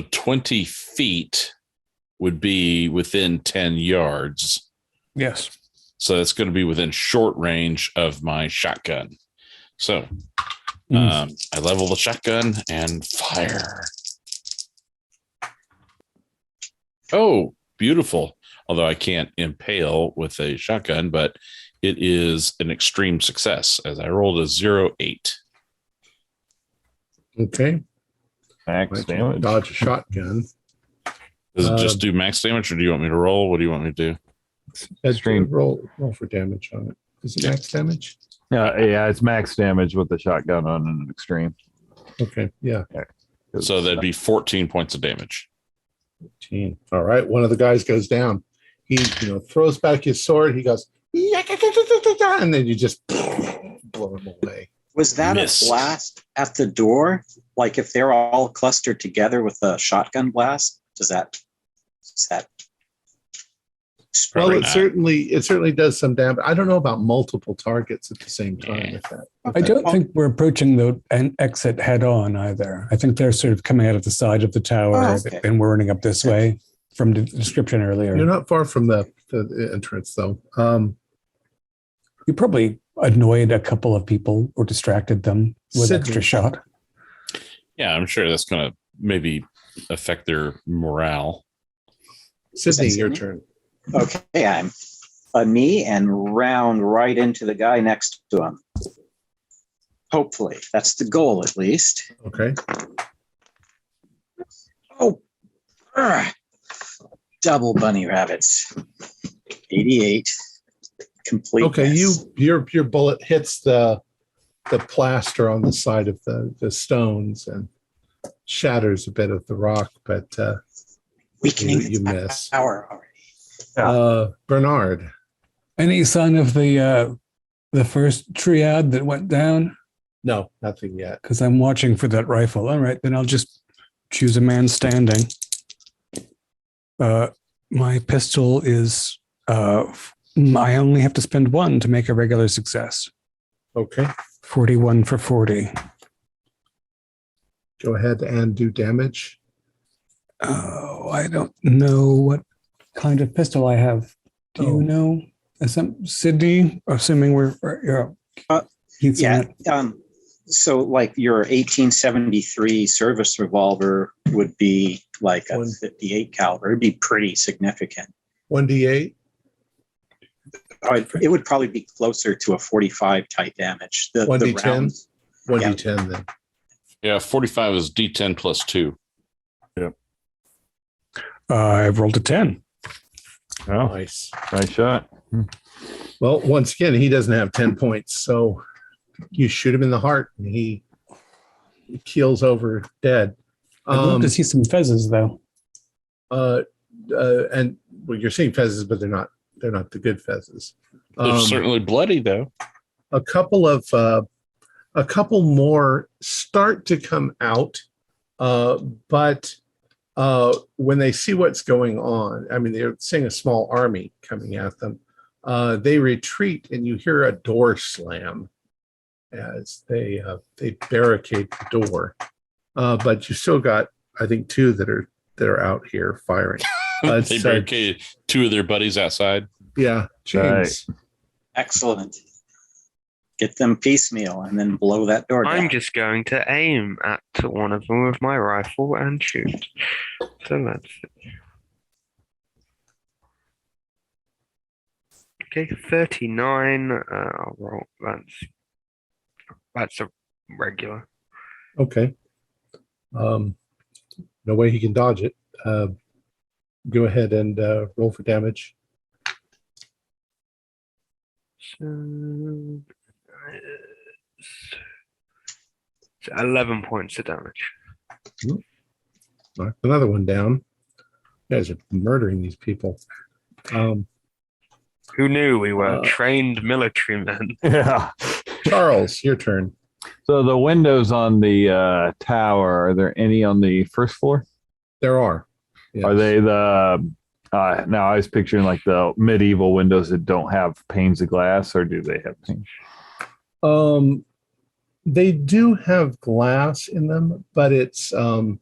20 feet would be within 10 yards. Yes. So that's going to be within short range of my shotgun. So I level the shotgun and fire. Oh, beautiful. Although I can't impale with a shotgun, but it is an extreme success as I rolled a 0.8. Okay. Max damage. Dodge a shotgun. Does it just do max damage, or do you want me to roll? What do you want me to do? Extreme. Roll for damage on it. Is it max damage? Yeah, it's max damage with the shotgun on an extreme. Okay. Yeah. So that'd be 14 points of damage. 15. All right. One of the guys goes down. He throws back his sword. He goes, and then you just blow him away. Was that a blast at the door? Like if they're all clustered together with a shotgun blast, does that? Well, it certainly does some damage. I don't know about multiple targets at the same time. I don't think we're approaching an exit head on either. I think they're sort of coming out of the side of the tower and we're running up this way from the description earlier. You're not far from the entrance, though. You probably annoyed a couple of people or distracted them with an extra shot. Yeah, I'm sure that's going to maybe affect their morale. Sydney, your turn. Okay, I'm a knee and round right into the guy next to him. Hopefully, that's the goal at least. Okay. Oh, double bunny rabbits. 88. Complete. Okay, your bullet hits the plaster on the side of the stones and shatters a bit of the rock, but you miss. Power already. Bernard. Any sign of the first triad that went down? No, nothing yet. Because I'm watching for that rifle. All right, then I'll just choose a man standing. My pistol is I only have to spend 1 to make a regular success. Okay. 41 for 40. Go ahead and do damage. Oh, I don't know what kind of pistol I have. Do you know? Sydney, assuming we're So, like your 1873 service revolver would be like a 58 caliber. It'd be pretty significant. 1d8. It would probably be closer to a 45 type damage. The 1d10. rounds, 1d10 then. Yeah, 45 is D10 plus 2. I've rolled a 10. Oh, Nice. nice shot. Well, once again, he doesn't have 10 points, so you shoot him in the heart, and he keels over dead. I'd love to see some fezzes, though. And well, you're seeing fezzes, but they're not the good fezzes. They're certainly bloody, though. A couple more start to come out, but when they see what's going on, I mean, they're seeing a small army coming at them. They retreat, and you hear a door slam as they barricade the door. But you still got, I think, two that are out here firing. They barricaded two of their buddies outside. Yeah, James. Right. excellent. Get them piecemeal and then blow that door down. I'm just going to aim at one of them with my rifle and shoot. So that's it. Okay, 39. I'll roll. That's a regular. Okay. No way he can dodge it. Go ahead and roll for damage. So it's 11 points of damage. Knock another one down. You guys are murdering these people. Who knew we were trained military men? Yeah. Charles, your turn. So the windows on the tower, are there any on the first floor? There are. Yes. Are they the now I was picturing like the medieval windows that don't have panes of glass, or do they have panes? They do have glass in them, but it's kind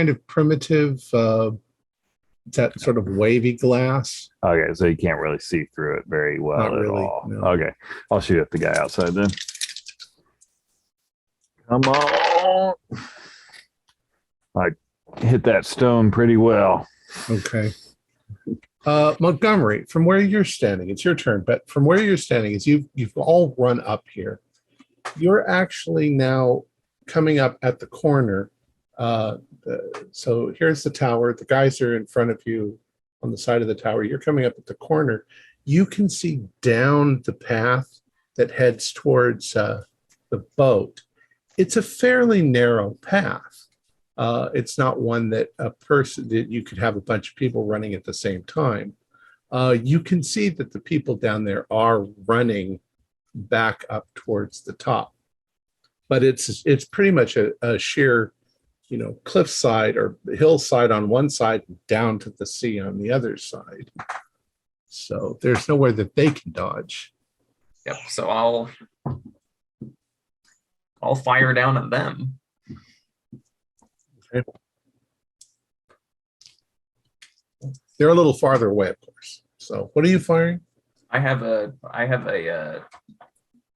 of primitive, that sort of wavy glass. Okay, so you can't really see through it very well Not at really, all. no. Okay, I'll shoot at the guy outside then. Come on. I hit that stone pretty well. Okay. Montgomery, from where you're standing, it's your turn, but from where you're standing, is you've all run up here. You're actually now coming up at the corner. So here's the tower. The guys are in front of you on the side of the tower. You're coming up at the corner. You can see down the path that heads towards the boat. It's a fairly narrow path. It's not one that you could have a bunch of people running at the same time. You can see that the people down there are running back up towards the top, but it's pretty much a sheer, cliffside or hillside on one side, down to the sea on the other side. So there's nowhere that they can dodge. Yep. So I'll fire down at them. Okay. They're a little farther away, of course. So what are you firing? I have a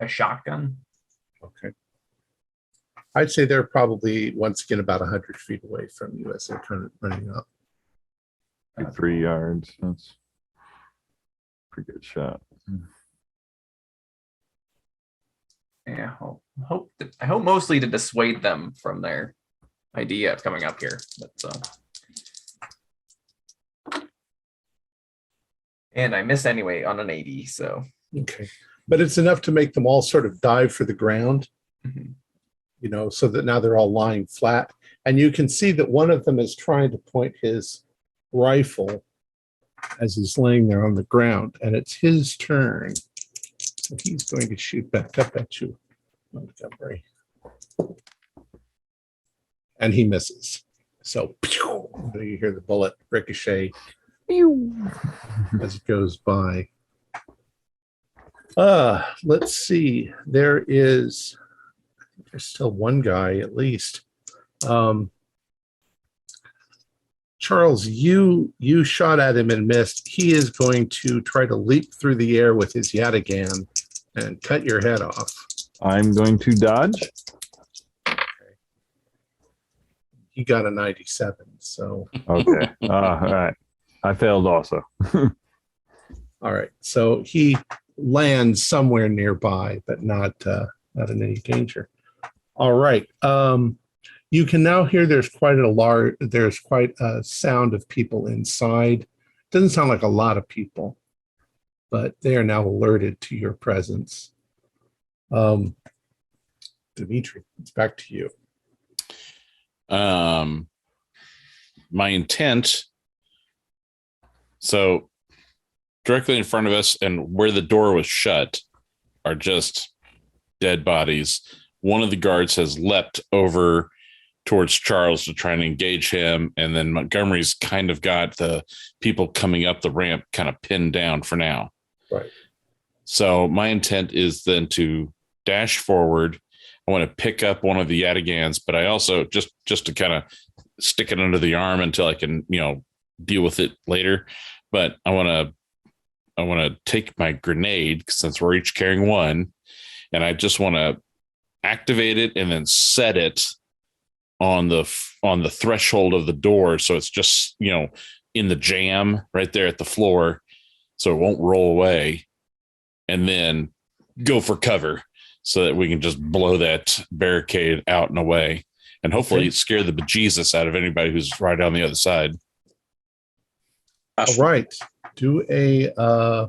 shotgun. Okay. I'd say they're probably, once again, about 100 feet away from you as they're kind of running up. 3 yards. That's a pretty good shot. Yeah, I hope mostly to dissuade them from their idea of coming up here. But, and I miss anyway on an 80. So Okay. But it's enough to make them all sort of dive for the ground, so that now they're all lying flat. And you can see that one of them is trying to point his rifle as he's laying there on the ground. And it's his turn. So he's going to shoot back up at you, Montgomery. And he misses. So you hear the bullet ricochet as it goes by. Let's see. There's still one guy at least. Charles, you shot at him and missed. He is going to try to leap through the air with his yataghan and cut your head off. I'm going to dodge. He got a 97, so Okay. All right. I failed also. all right. So he lands somewhere nearby, but not in any danger. All right. You can now hear there's quite a sound of people inside. Doesn't sound like a lot of people, but they are now alerted to your presence. Dimitri, it's back to you. My intent. So directly in front of us and where the door was shut are just dead bodies. One of the guards has leapt over towards Charles to try and engage him. And then Montgomery's kind of got the people coming up the ramp kind of pinned down for now. Right. So my intent is then to dash forward. I want to pick up one of the Yatigans, but I also just to kind of stick it under the arm until I can, deal with it later. But I want to take my grenade since we're each carrying one, and I just want to activate it and then set it on the threshold of the door, so it's just in the jam right there at the floor, so it won't roll away, and then go for cover so that we can just blow that barricade out and away, and hopefully scare the bejesus out of anybody who's right on the other side. All right. Do a I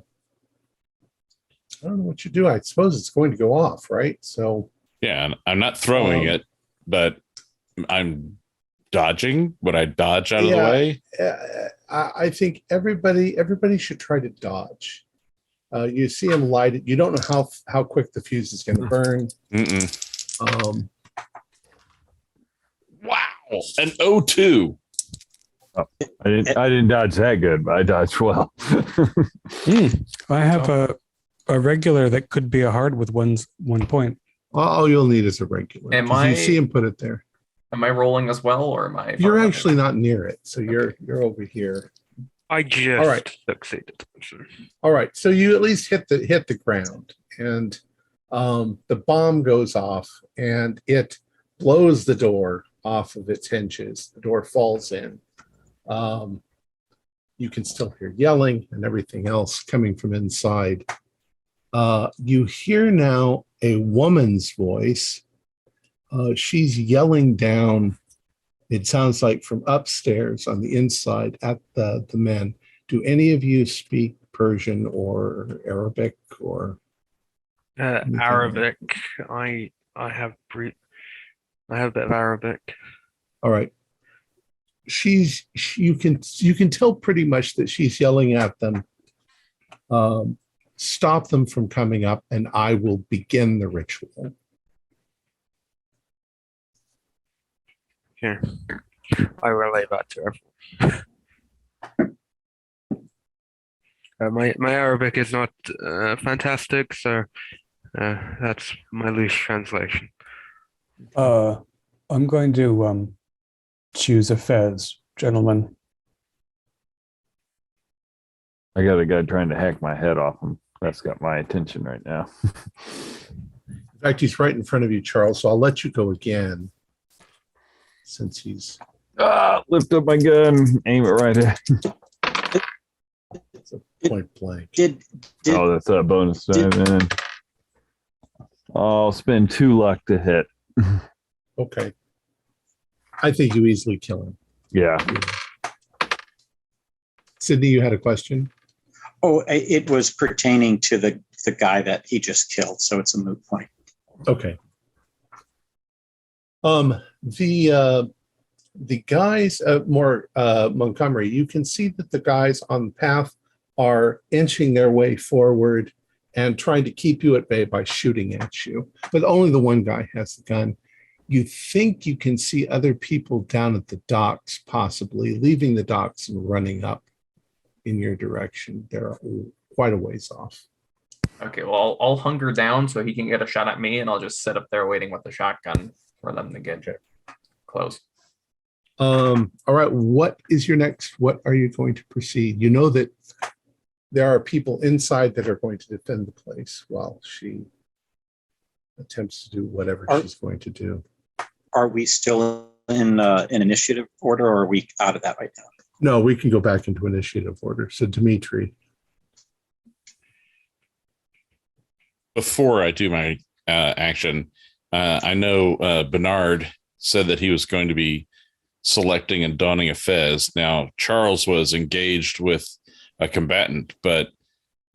don't know what you do. I suppose it's going to go off, right? So yeah, I'm not throwing it, but I'm dodging. Would I dodge out of the way? I think everybody should try to dodge. You see him light it. You don't know how quick the fuse is going to burn. Wow, an O2. Oh, I didn't dodge that good, but I dodged well. I have a regular that could be a hard with 1 point. All you'll need is a regular. You see him put it there. Am I rolling as well, or am I? You're actually not near it, so you're over here. I just succeeded. All right, so you at least hit the ground, and the bomb goes off, and it blows the door off of its hinges. The door falls in. You can still hear yelling and everything else coming from inside. You hear now a woman's voice. She's yelling down, it sounds like from upstairs on the inside at the men. Do any of you speak Persian or Arabic or Arabic? I have a bit of Arabic. All right. You can tell pretty much that she's yelling at them. Stop them from coming up, and I will begin the ritual. Here, I relay that to everyone. My Arabic is not fantastic, so that's my loose translation. I'm going to choose a fez, gentlemen. I got a guy trying to hack my head off him. That's got my attention right now. In fact, he's right in front of you, Charles, so I'll let you go again. Since he's lift up my gun, aim it right at. It's a point blank. That's a bonus time, man. I'll spend 2 luck to hit. Okay. I think you easily kill him. Yeah. Sydney, you had a question? Oh, it was pertaining to the guy that he just killed, so it's a moot point. Okay. The guys, Montgomery, you can see that the guys on the path are inching their way forward and trying to keep you at bay by shooting at you. But only the one guy has the gun. You think you can see other people down at the docks, possibly leaving the docks and running up in your direction. They're quite a ways off. Okay, well, I'll hunger down so he can get a shot at me, and I'll just sit up there waiting with the shotgun for them to get close. All right, what are you going to proceed? You know that there are people inside that are going to defend the place while she attempts to do whatever she's going to do. Are we still in initiative order, or are we out of that right now? No, we can go back into initiative order. So Dimitri. Before I do my action, I know Bernard said that he was going to be selecting and donning a fez. Now, Charles was engaged with a combatant, but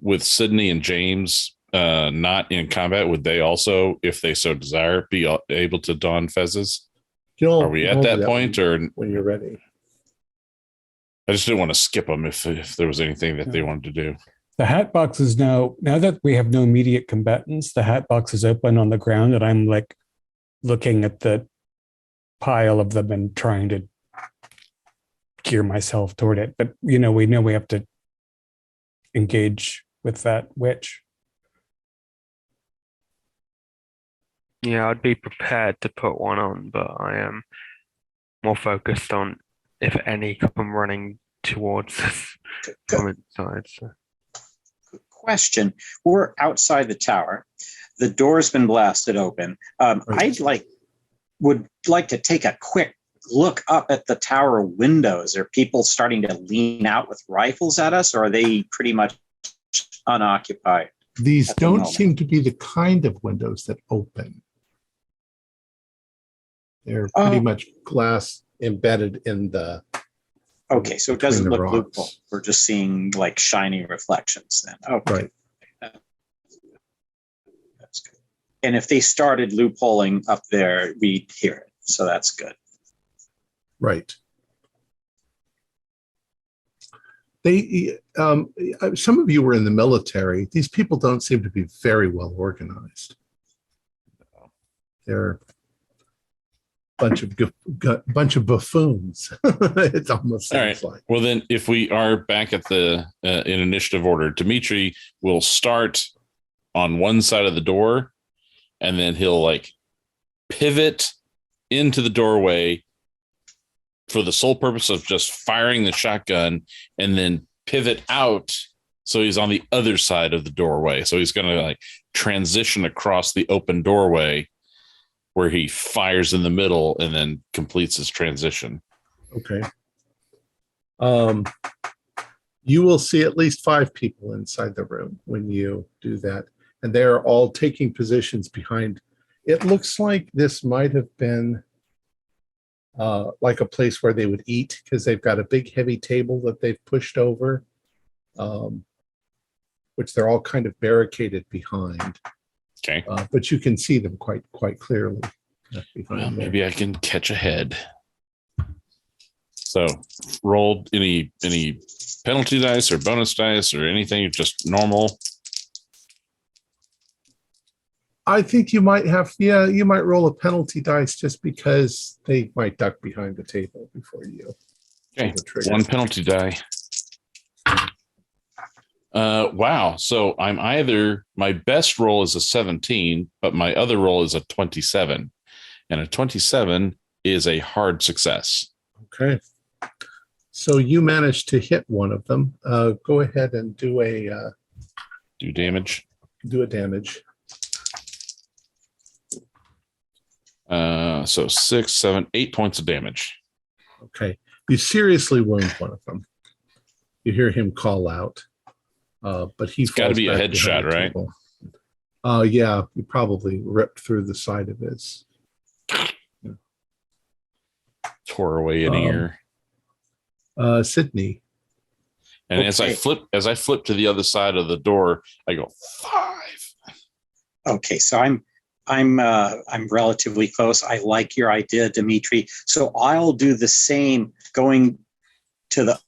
with Sydney and James not in combat, would they also, if they so desire, be able to don fezes? Are we at that point, or when you're ready? I just didn't want to skip them if there was anything that they wanted to do. The hat box is now that we have no immediate combatants, the hat box is open on the ground, and I'm like looking at the pile of them and trying to gear myself toward it. But we know we have to engage with that witch. Yeah, I'd be prepared to put one on, but I am more focused on if any come running towards us from inside. So. Question. We're outside the tower. The door's been blasted open. Would like to take a quick look up at the tower windows. Are people starting to lean out with rifles at us, or are they pretty much unoccupied? These don't seem to be the kind of windows that open. They're pretty much glass embedded in the. Okay, so it doesn't look rocks. loophole. We're just seeing like shiny reflections then. Okay. Right. That's good. And if they started loopholing up there, we'd hear it. So that's good. Right. They, some of you were in the military. These people don't seem to be very well organized. They're bunch of buffoons. It almost sounds like. Well, then, if we are back at the in initiative order, Dimitri will start on one side of the door, and then he'll like pivot into the doorway for the sole purpose of just firing the shotgun, and then pivot out so he's on the other side of the doorway. So he's going to like transition across the open doorway, where he fires in the middle and then completes his transition. Okay. You will see at least 5 people inside the room when you do that. And they're all taking positions behind. It looks like this might have been like a place where they would eat, because they've got a big heavy table that they've pushed over, which they're all kind of barricaded behind. Okay. But you can see them quite clearly. Well, maybe I can catch ahead. So, rolled any penalty dice or bonus dice or anything, just normal? I think you might have, you might roll a penalty dice just because they might duck behind the table before you. Okay, one penalty die. Wow. So I'm my best roll is a 17, but my other roll is a 27. And a 27 is a hard success. Okay. So you managed to hit one of them. Go ahead and do do damage. Do a damage. So 6, 7, 8 points of damage. Okay. You seriously wound one of them. You hear him call out. But he's got to be a headshot, right? Yeah, you probably ripped through the side of his. Tore away an ear. Sydney. And as I flip to the other side of the door, I go 5. Okay, so I'm relatively close. I like your idea, Dimitri. So I'll do the same, going to the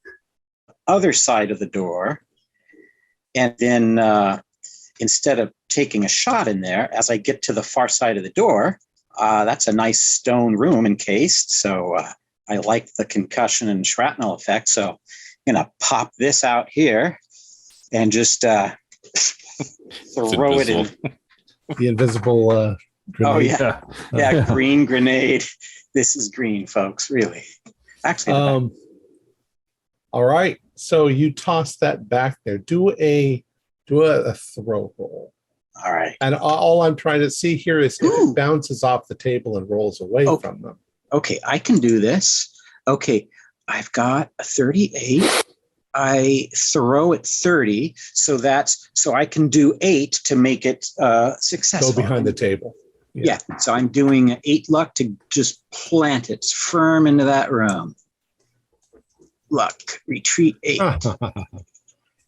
other side of the door. And then instead of taking a shot in there, as I get to the far side of the door, that's a nice stone room encased. So I like the concussion and shrapnel effect. So I'm going to pop this out here and just throw it in. The invisible grenade. Oh, yeah. Green grenade. This is green, folks, really. Actually, all right. So you toss that back there. Do a throw roll. All right. And all I'm trying to see here is if Ooh. it bounces off the table and rolls away from them. Okay, I can do this. Okay, I've got a 38. I throw at 30, so I can do 8 to make it successful. Go behind the table. Yeah. So I'm doing 8 luck to just plant it firm into that room. Luck, retreat 8.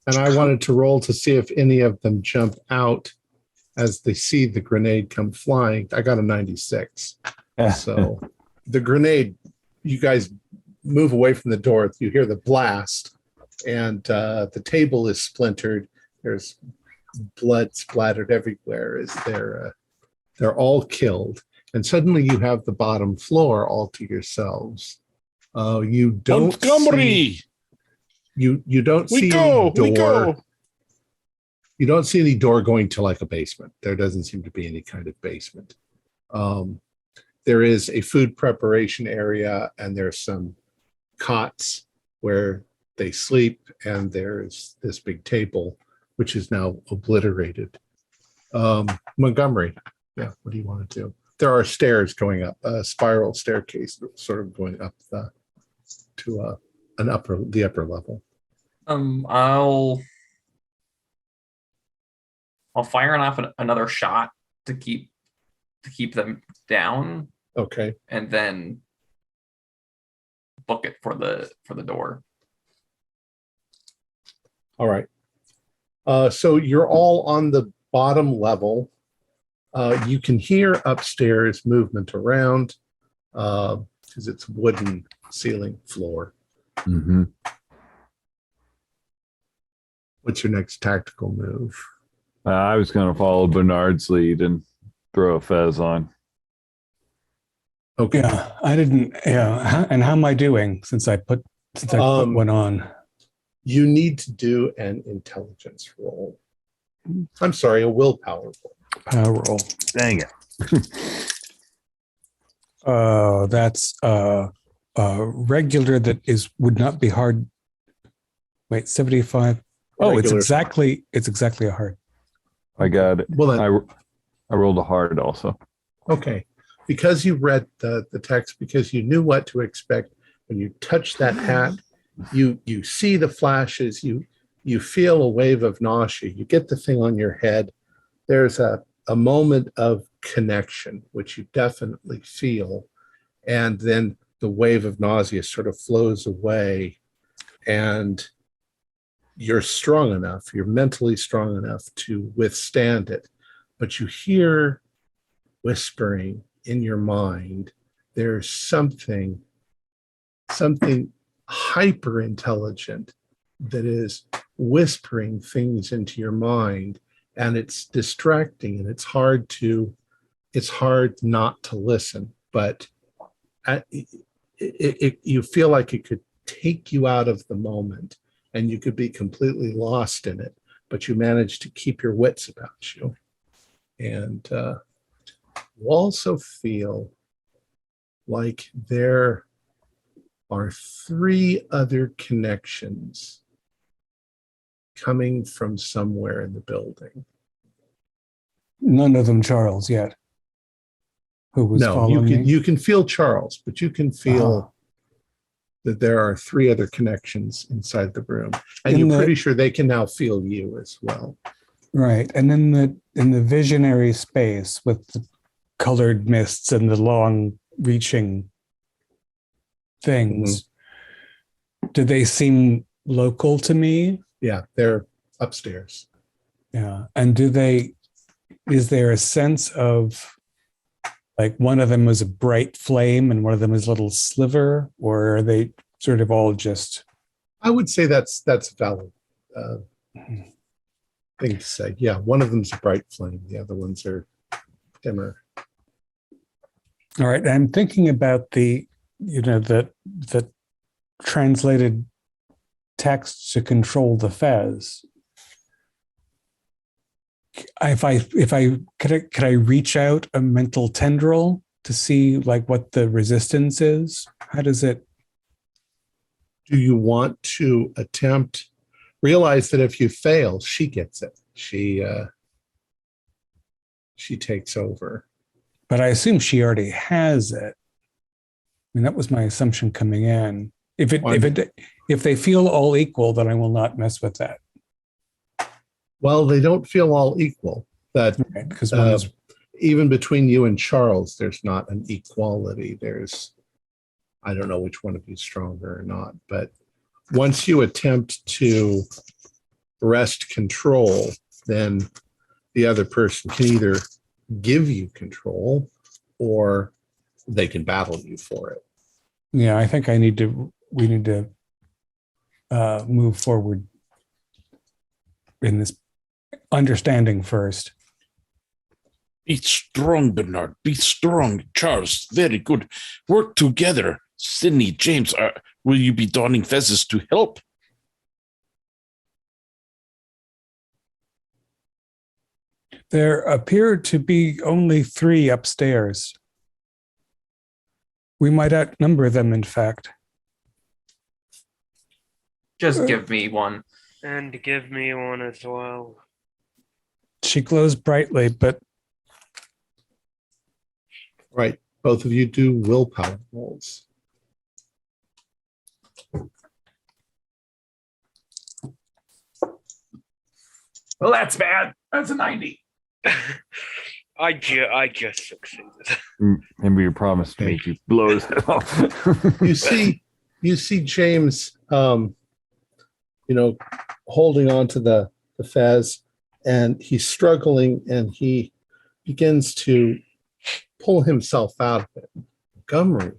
And I wanted to roll to see if any of them jump out as they see the grenade come flying. I got a 96. So the grenade, you guys move away from the door. You hear the blast, and the table is splintered. There's blood splattered everywhere as they're all killed. And suddenly you have the bottom floor all to yourselves. You don't see, you don't see any door. You don't see any door going to like a basement. There doesn't seem to be any kind of basement. There is a food preparation area, and there's some cots where they sleep, and there's this big table, which is now obliterated. Montgomery, yeah, what do you want to do? There are stairs going up, a spiral staircase sort of going up to the upper level. I'll fire off another shot to keep them down. Okay. And then book it for the door. All right. So you're all on the bottom level. You can hear upstairs movement around because it's wooden ceiling floor. Mm-hmm. What's your next tactical move? I was going to follow Bernard's lead and throw a fez on. Okay. Yeah, I didn't. Yeah, and how am I doing since I put one on? You need to do an intelligence roll. I'm sorry, a willpower roll. Power roll. Dang it. That's regular. That would not be hard. Wait, 75. Oh, Regular. it's exactly a hard. I got it. Well, then, I rolled a hard also. okay. Because you read the text, because you knew what to expect when you touch that hat, you see the flashes, you feel a wave of nausea, you get the thing on your head. There's a moment of connection, which you definitely feel, and then the wave of nausea sort of flows away, and you're strong enough, you're mentally strong enough to withstand it. But you hear whispering in your mind. There's something hyper intelligent that is whispering things into your mind, and it's distracting, and it's hard not to listen, but you feel like it could take you out of the moment, and you could be completely lost in it, but you manage to keep your wits about you. And you also feel like there are 3 other connections coming from somewhere in the building. None of them Charles yet. Who was following me? You can feel Charles, but you can feel that there are 3 other connections inside the room, and you're pretty sure they can now feel you as well. Right, and in the visionary space with the colored mists and the long-reaching things, do they seem local to me? Yeah, they're upstairs. Yeah, and is there a sense of, like, one of them is a bright flame and one of them is a little sliver, or are they sort of all just... I would say that's valid thing to say. Yeah, one of them's a bright flame, the other ones are dimmer. All right, I'm thinking about the translated text to control the Fez. Could I reach out a mental tendril to see like what the resistance is? How does it? Do you want to attempt? Realize that if you fail, she gets it. she takes over. But I assume she already has it. I mean, that was my assumption coming in. If they feel all equal, then I will not mess with that. Well, they don't feel all equal. That Right? Because one is even between you and Charles, there's not an equality. I don't know which one of you is stronger or not, but once you attempt to wrest control, then the other person can either give you control or they can battle you for it. Yeah, I think we need to move forward in this understanding first. Be strong, Bernard. Be strong. Charles, very good. Work together. Sydney, James, will you be donning fezzes to help? There appear to be only 3 upstairs. We might outnumber them, in fact. Just give me one. And give me one as well. She glows brightly, but Right. Both of you do willpower rolls. Well, that's bad. That's a 90. I just succeeded. Maybe you promised to make you blow his head off. You see James, holding on to the fez, and he's struggling, and he begins to pull himself out of it. Montgomery,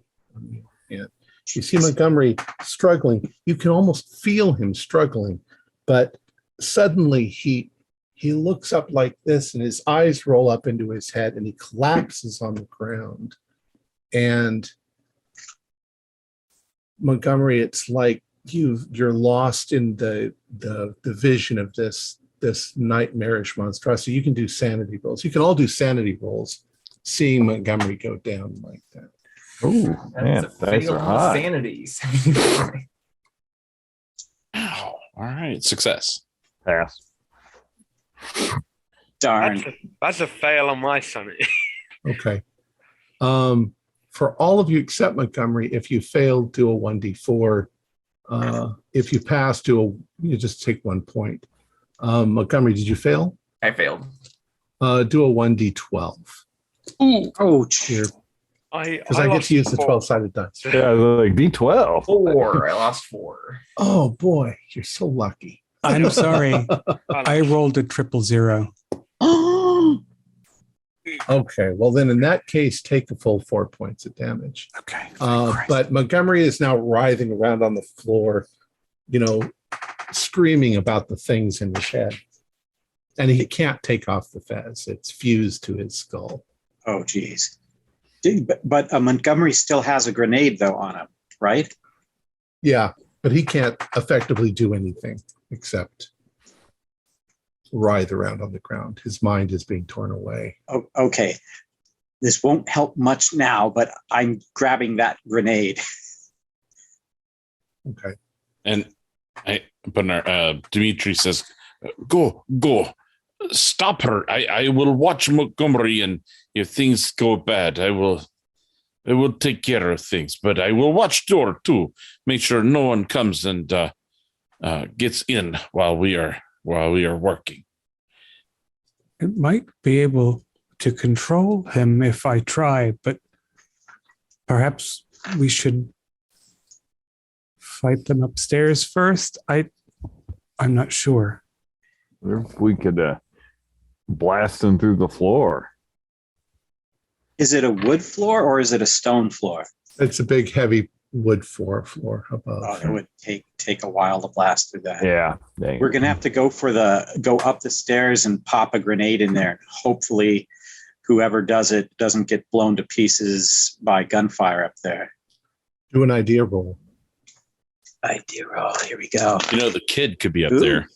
you see Montgomery struggling. You can almost feel him struggling, but suddenly he looks up like this, and his eyes roll up into his head, and he collapses on the ground. And Montgomery, it's like you're lost in the vision of this nightmarish monstrosity. You can do sanity rolls. You can all do sanity rolls, seeing Montgomery go down like that. Oh, man, dice are high. Sanities. Ow. All right, success. Pass. Darn. That's a fail on my sanity. Okay. For all of you except Montgomery, if you fail, do a 1d4. If you pass, you just take 1 point. Montgomery, did you fail? I failed. Do a 1d12. Oh, Because I get to use the 12-sided dice. Yeah, like D12. 4. I lost 4. Oh boy, you're so lucky. I'm sorry. I rolled a 000. Okay, well then in that case, take a full 4 points of damage. Okay. But Montgomery is now writhing around on the floor, screaming about the things in his head. And he can't take off the fez. It's fused to his skull. Oh, geez. But Montgomery still has a grenade, though, on him, right? Yeah, but he can't effectively do anything except writhe around on the ground. His mind is being torn away. Oh, okay. This won't help much now, but I'm grabbing that grenade. Okay. And Dimitri says, go, stop her. I will watch Montgomery, and if things go bad, I will take care of things. But I will watch door too. Make sure no one comes and gets in while we are working. It might be able to control him if I try, but perhaps we should fight them upstairs first. I'm not sure. If we could blast them through the floor. Is it a wood floor or is it a stone floor? It's a big, heavy wood floor above. Oh, it would take a while to blast through that. Yeah. We're gonna have to go up the stairs and pop a grenade in there. Hopefully, whoever does it doesn't get blown to pieces by gunfire up there. Do an idea roll. Idea roll. Here we go. The kid could be up Ooh. there.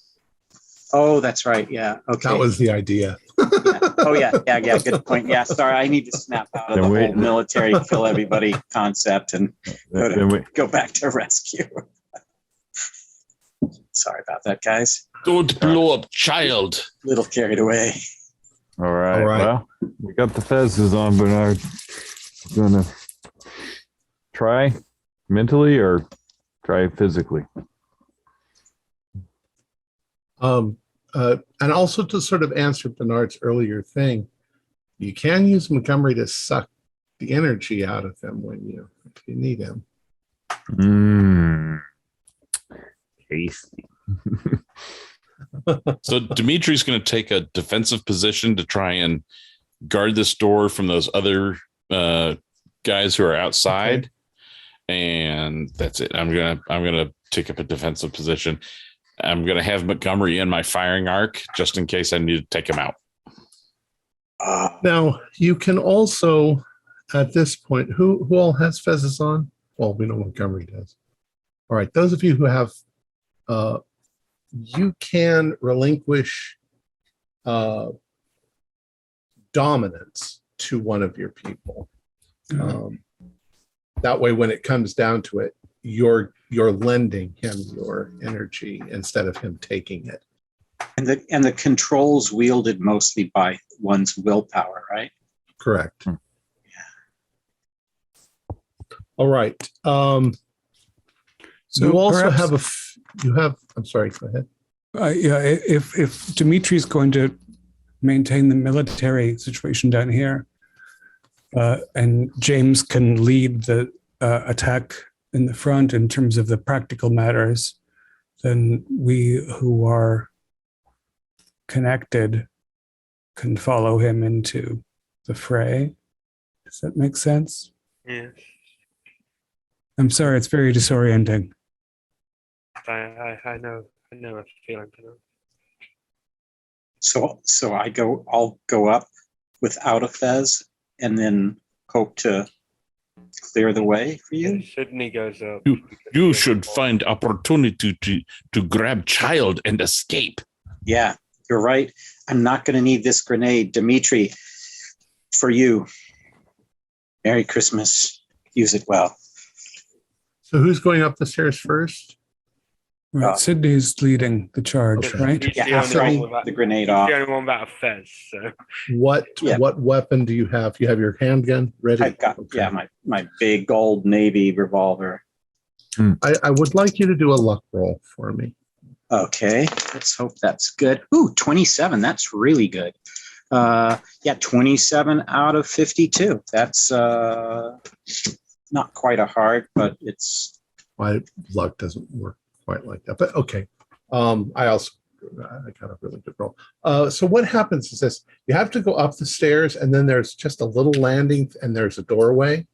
Oh, that's right. Yeah. Okay. That was the idea. Yeah. Oh, yeah. Good point. Yeah. Sorry, I need to snap out of the whole military kill everybody concept and go back to rescue. Sorry about that, guys. Don't blow up, child. Little carried away. All right. All right. Well, we got the fezzes on, Bernard. We're gonna try mentally or try physically. And also to sort of answer Bernard's earlier thing, you can use Montgomery to suck the energy out of him if you need him. Tasty. So Dimitri's going to take a defensive position to try and guard this door from those other guys who are outside, and that's it. I'm gonna take up a defensive position. I'm gonna have Montgomery in my firing arc just in case I need to take him out. Now you can also, at this point, who all has fezzes on? Well, we know Montgomery does. All right, those of you who have, you can relinquish dominance to one of your people. That way, when it comes down to it, you're lending him your energy instead of him taking it. And the controls wielded mostly by one's willpower, right? Correct. All right. So you also perhaps, have I'm sorry, go ahead. If Dimitri's going to maintain the military situation down here, and James can lead the attack in the front in terms of the practical matters, then we who are connected can follow him into the fray. Does that make sense? Yeah. I'm sorry, it's very disorienting. I know a feeling for that. So I'll go up without a fez and then hope to clear the way for you. Sydney goes up. You should find opportunity to grab child and escape. Yeah, you're right. I'm not going to need this grenade. Dimitri, for you. Merry Christmas. Use it well. So who's going up the stairs first? Right, Sydney's leading the charge, Okay. right? He's Yeah, the after only I one without- the grenade he's off. the only one without a fez. So What weapon do you have? You have your handgun ready? I've got Okay. my big old Navy revolver. I would like you to do a luck roll for me. Okay, let's hope that's good. Ooh, 27. That's really good. 27 out of 52. That's not quite a hard, but it's My luck doesn't work quite like that, but okay. I got a really good roll. So what happens is this: you have to go up the stairs, and then there's just a little landing, and there's a doorway.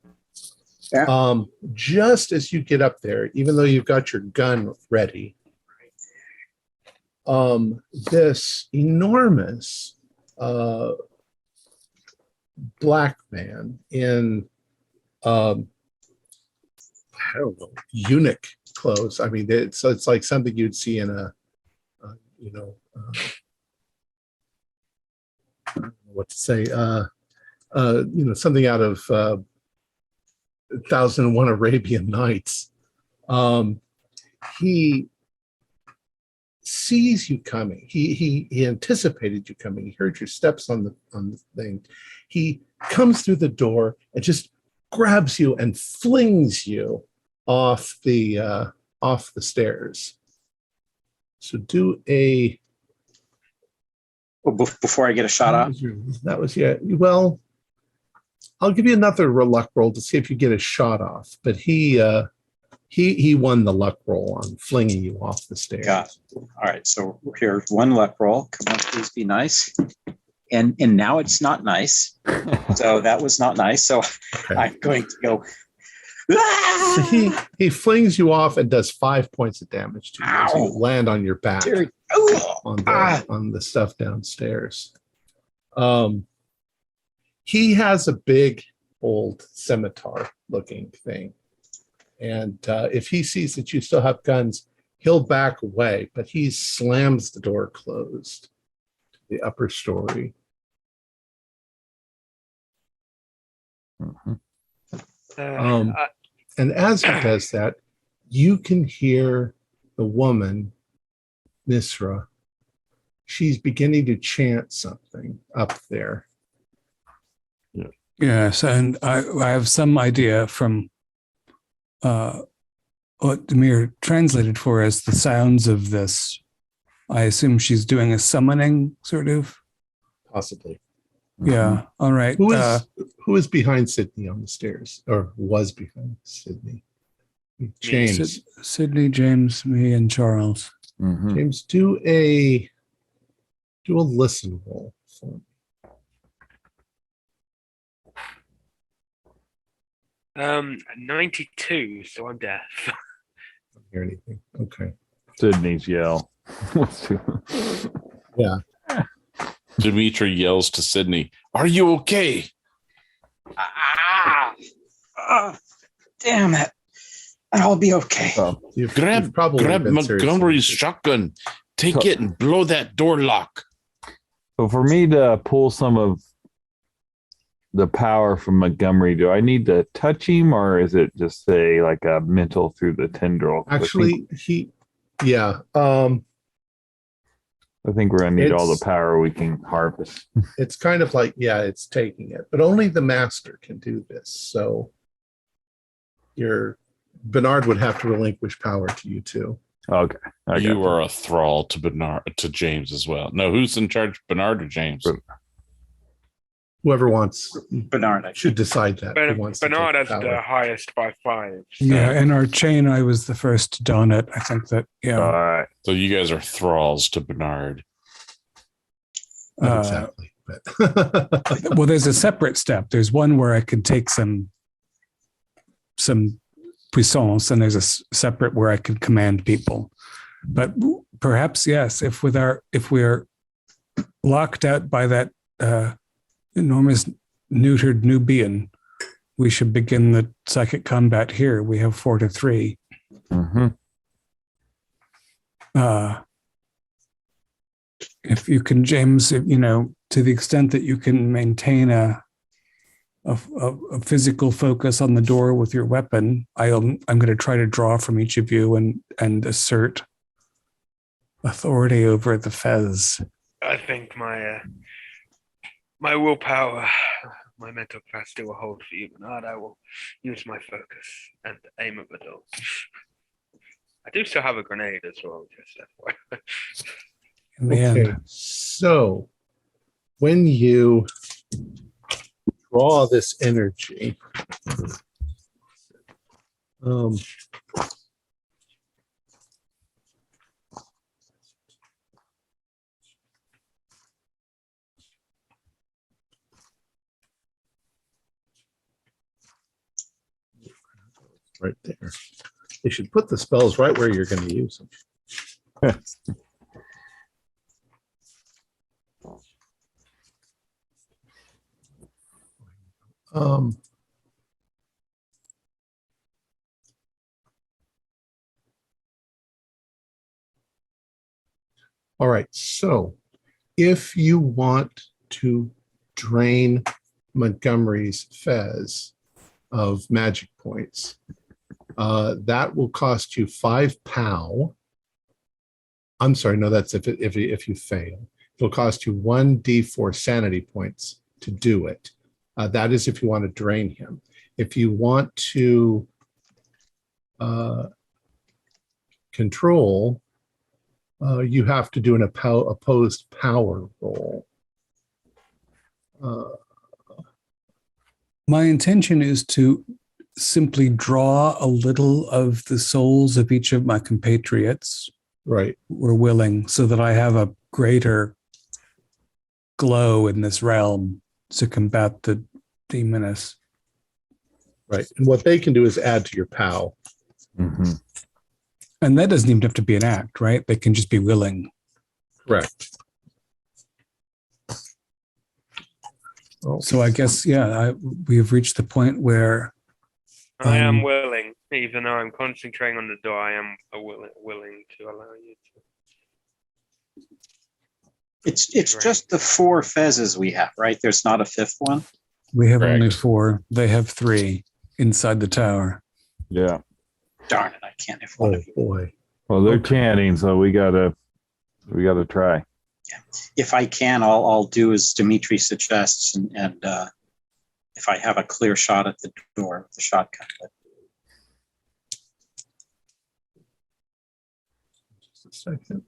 Yeah. Just as you get up there, even though you've got your gun ready, this enormous black man in I don't know, eunuch clothes. I mean, it's like something you'd see in a I don't know what to say, something out of 1001 Arabian Nights. He sees you coming. He anticipated you coming. He heard your steps on the thing. He comes through the door and just grabs you and flings you off the stairs. So do a. before I get a shot off. That was well. I'll give you another luck roll to see if you get a shot off. But he won the luck roll on flinging you off the stairs. Got it. All right, so here's one luck roll. Come on, please be nice. And now it's not nice. So that was not nice. So Okay. I'm going to go. So he flings you off and does 5 points of damage to you as you land on your back on the stuff downstairs. He has a big old scimitar looking thing. And if he sees that you still have guns, he'll back away, but he slams the door closed to the upper story. And as he does that, you can hear the woman, Nisra. she's beginning to chant something up there. Yes, and I have some idea from what Demir translated for as the sounds of this. I assume she's doing a summoning, sort of. Possibly. Yeah. All right. Who is behind Sydney on the stairs, or was behind Sydney? James. Sydney, James, me, and Charles. Mhm. James, do a listen roll for me. 92, so I'm deaf. I don't hear anything. Okay. Sydney's yell. Yeah. Dimitri yells to Sydney, "Are you okay?" Damn it. I'll be okay. You've Grab probably been seriously Montgomery's injured. shotgun. Take it and blow that door lock. So for me to pull some of the power from Montgomery, do I need to touch him, or is it just say like a mental through the tendril? Actually, I think we're gonna need all the It's- power we can harvest. it's kind of like, it's taking it, but only the master can do this. So Bernard would have to relinquish power to you too. Okay, I got You are a thrall to James as well. No, who's in charge, Bernard or James? Whoever wants Bernard, I should decide that. Who wants to Bernard take has power. the highest by 5. So. Yeah, in our chain, I was the first to don it. I think that, All right. So you guys are thralls to Bernard. Not Uh, exactly, but well, there's a separate step. There's one where I could take some puissance, and there's a separate where I could command people. But perhaps, yes, if we're locked out by that enormous neutered Nubian, we should begin the psychic combat here. We have 4 to 3. Mm-hmm. If you can, James, to the extent that you can maintain a physical focus on the door with your weapon, I'm going to try to draw from each of you and assert authority over the Fez. I think my willpower, my mental capacity will hold for you, Bernard. I will use my focus and aim at the door. I do still have a grenade as well, just FYI. In the okay. end, So when you draw this energy, right there. They should put the spells right where you're going to use them. All right. So if you want to drain Montgomery's Fez of magic points, that will cost you 5 POW. I'm sorry, no, that's if you fail. It'll cost you 1d4 sanity points to do it. That is if you want to drain him. If you want to control, you have to do an opposed power roll. my intention is to simply draw a little of the souls of each of my compatriots Right. who are willing, so that I have a greater glow in this realm to combat the demoness. Right. And what they can do is add to your POW. Mm-hmm. And that doesn't even have to be an act, right? They can just be willing. Correct. Oh, So I guess, we have reached the point where I am willing, even though I'm concentrating on the door. I am willing to allow you to. It's Right. just the 4 Fezes we have, right? There's not a 5th one. we have Correct. only 4. They have 3 inside the tower. Yeah. Darn it, I can't have one oh of you. boy. Well, they're Okay. chanting, so we gotta try. If I can, I'll do as Dimitri suggests, and if I have a clear shot at the door with the shotgun. But Just a second.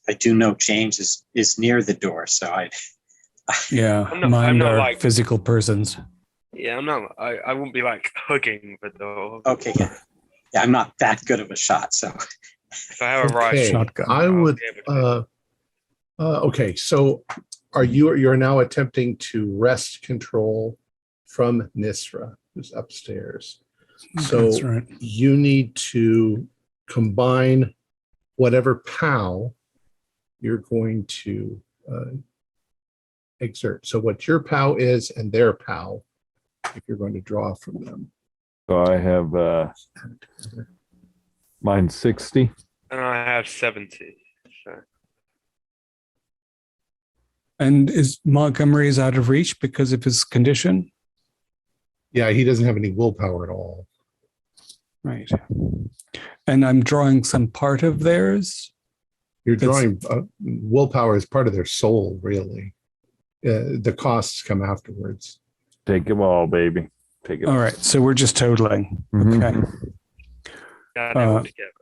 I do know James is near the door, so Yeah, I'm not mine are like- physical persons. Yeah, I'm not. I won't be like hugging the door. okay. Yeah, I'm not that good of a shot, so If I have a right Okay, shotgun. I I'll would. be able to- Okay, so you're now attempting to wrest control from Nisra, who's upstairs. So That's right. you need to combine whatever POW you're going to exert. So what your POW is and their POW, if you're going to draw from them. So I have mine's 60. And I have 70. So And is Montgomery's out of reach because of his condition? Yeah, he doesn't have any willpower at all. Right. And I'm drawing some part of theirs. You're That's- drawing willpower as part of their soul, really. The costs come afterwards. Take it all, baby. Take it All right. So we're just totaling. Mhm. Okay. got it all together.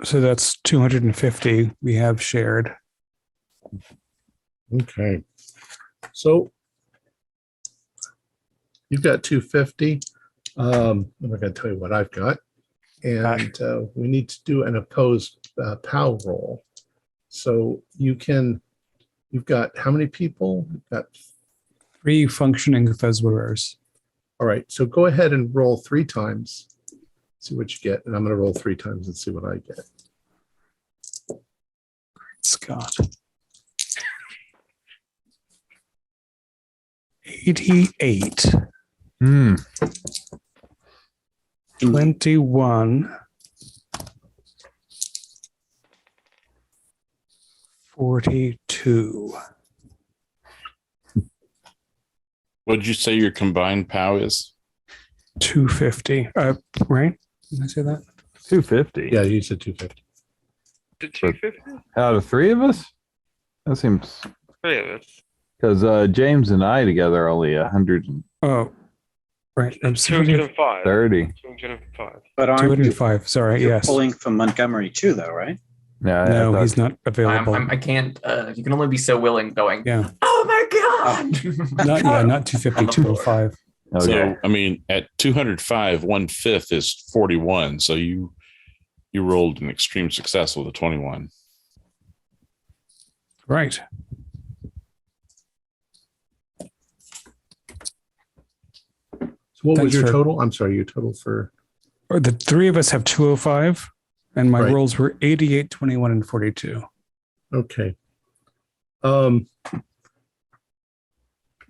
So that's 250 we have shared. Okay. So you've got 250. I'm not going to tell you what I've got. And we need to do an opposed POW roll. So you've got how many people? You've got 3 functioning fez wearers. all right. So go ahead and roll 3 times. See what you get. And I'm going to roll 3 times and see what I get. Scott. 88, Hmm. 21, 42. What did you say your combined POW is? 250. Right? Did I say that? 250. Yeah, you said 250. Did 250? Out of 3 of us? That seems 3 of us. because James and I together are only 130. Oh, right. I'm sorry. 205. 205. but aren't you 205. Sorry. you're Yes. pulling from Montgomery too, though, right? Yeah, I No, thought- he's not available. I can't. You can only be so willing. Going. Yeah. Oh my god! Not 250, On the floor. 205. Oh, So yeah. I mean, at 205, 1/5 is 41. So you rolled an extreme success with a 21. Right. So what Thanks was your for- total? I'm sorry, your total for Or the 3 of us have 205, and my Right. rolls were 88, 21, and 42. okay.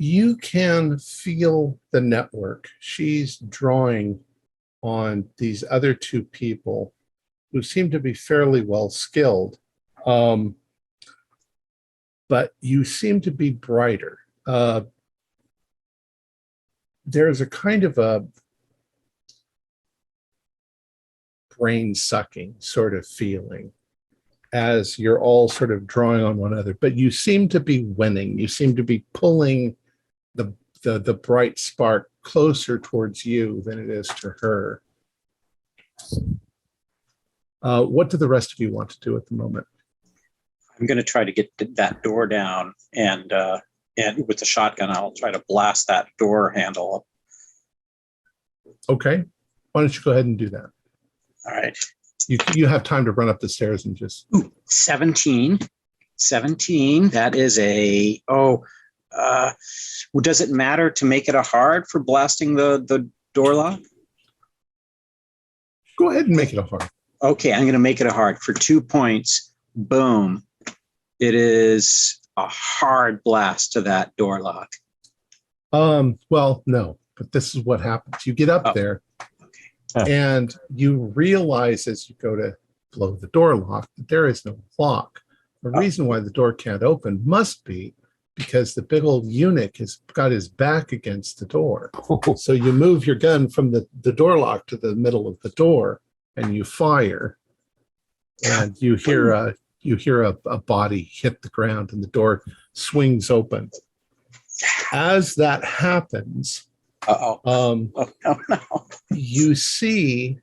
You can feel the network. She's drawing on these other 2 people who seem to be fairly well skilled. But you seem to be brighter. There's a kind of a brain sucking sort of feeling as you're all sort of drawing on one another, but you seem to be winning. You seem to be pulling the bright spark closer towards you than it is to her. What do the rest of you want to do at the moment? I'm going to try to get that door down, and with the shotgun, I'll try to blast that door handle up. Okay, why don't you go ahead and do that? All right. You have time to run up the stairs and just 17. That is a well, does it matter to make it a hard for blasting the door lock? go ahead and make it a hard. Okay, I'm going to make it a hard for 2 points. Boom. It is a hard blast to that door lock. Well, no, but this is what happens. You get up there and you realize as you go to blow the door lock that there is no lock. The reason why the door can't open must be because the big old eunuch has got his back against the door. So you move your gun from the door lock to the middle of the door and you fire. and you hear a body hit the ground, and the door swings open. As that happens, Oh no. you see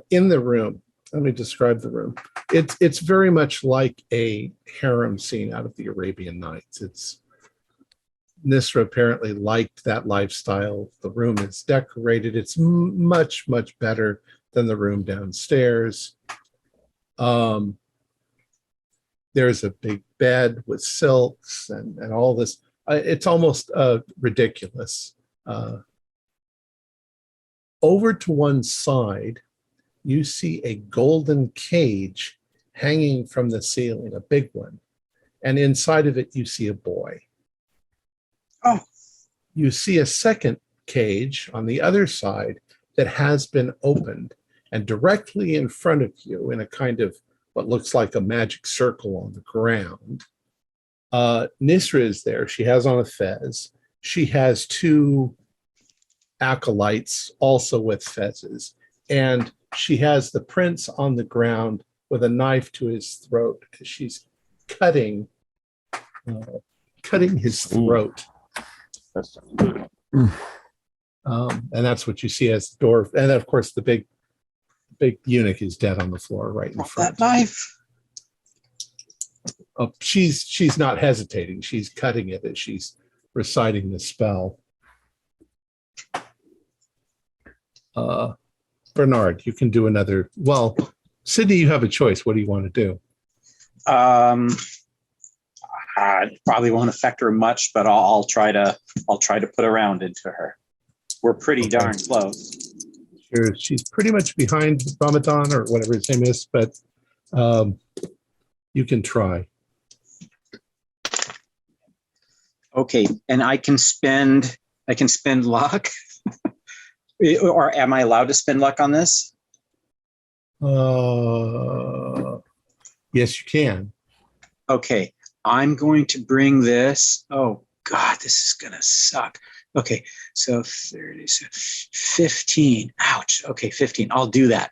in the room. Let me describe the room. It's very much like a harem scene out of the Arabian Nights. It's Nisra apparently liked that lifestyle. The room is decorated. It's much, much better than the room downstairs. There's a big bed with silks and all this. It's almost ridiculous. Over to one side, you see a golden cage hanging from the ceiling, a big one. And inside of it, you see a boy. Oh. You see a second cage on the other side that has been opened. And directly in front of you, in a kind of what looks like a magic circle on the ground, Nisra is there. She has on a fez. She has two acolytes also with fezes. And she has the prince on the ground with a knife to his throat. She's cutting his throat. That's good. And that's what you see as the door. And of course, the big eunuch is dead on the floor right in front. That knife. Oh, she's not hesitating. She's cutting it as she's reciting the spell. Bernard, you can do another. Well, Sydney, you have a choice. What do you want to do? It probably won't affect her much, but I'll try to put a round into her. We're pretty darn close. Sure, she's pretty much behind Ramadan or whatever his name is, but you can try. Okay, and I can spend luck. Or am I allowed to spend luck on this? Yes, you can. Okay, I'm going to bring this. Oh God, this is gonna suck. Okay, so 30, so 15. Ouch. Okay, 15. I'll do that.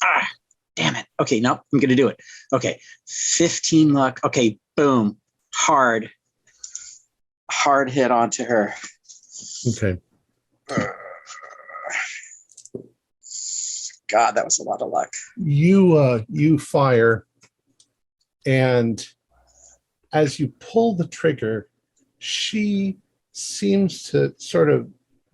Ah, damn it. Okay, no, I'm gonna do it. Okay, 15 luck. Okay, boom. Hard hit onto her. Okay. God, that was a lot of luck. You fire, and as you pull the trigger, she seems to sort of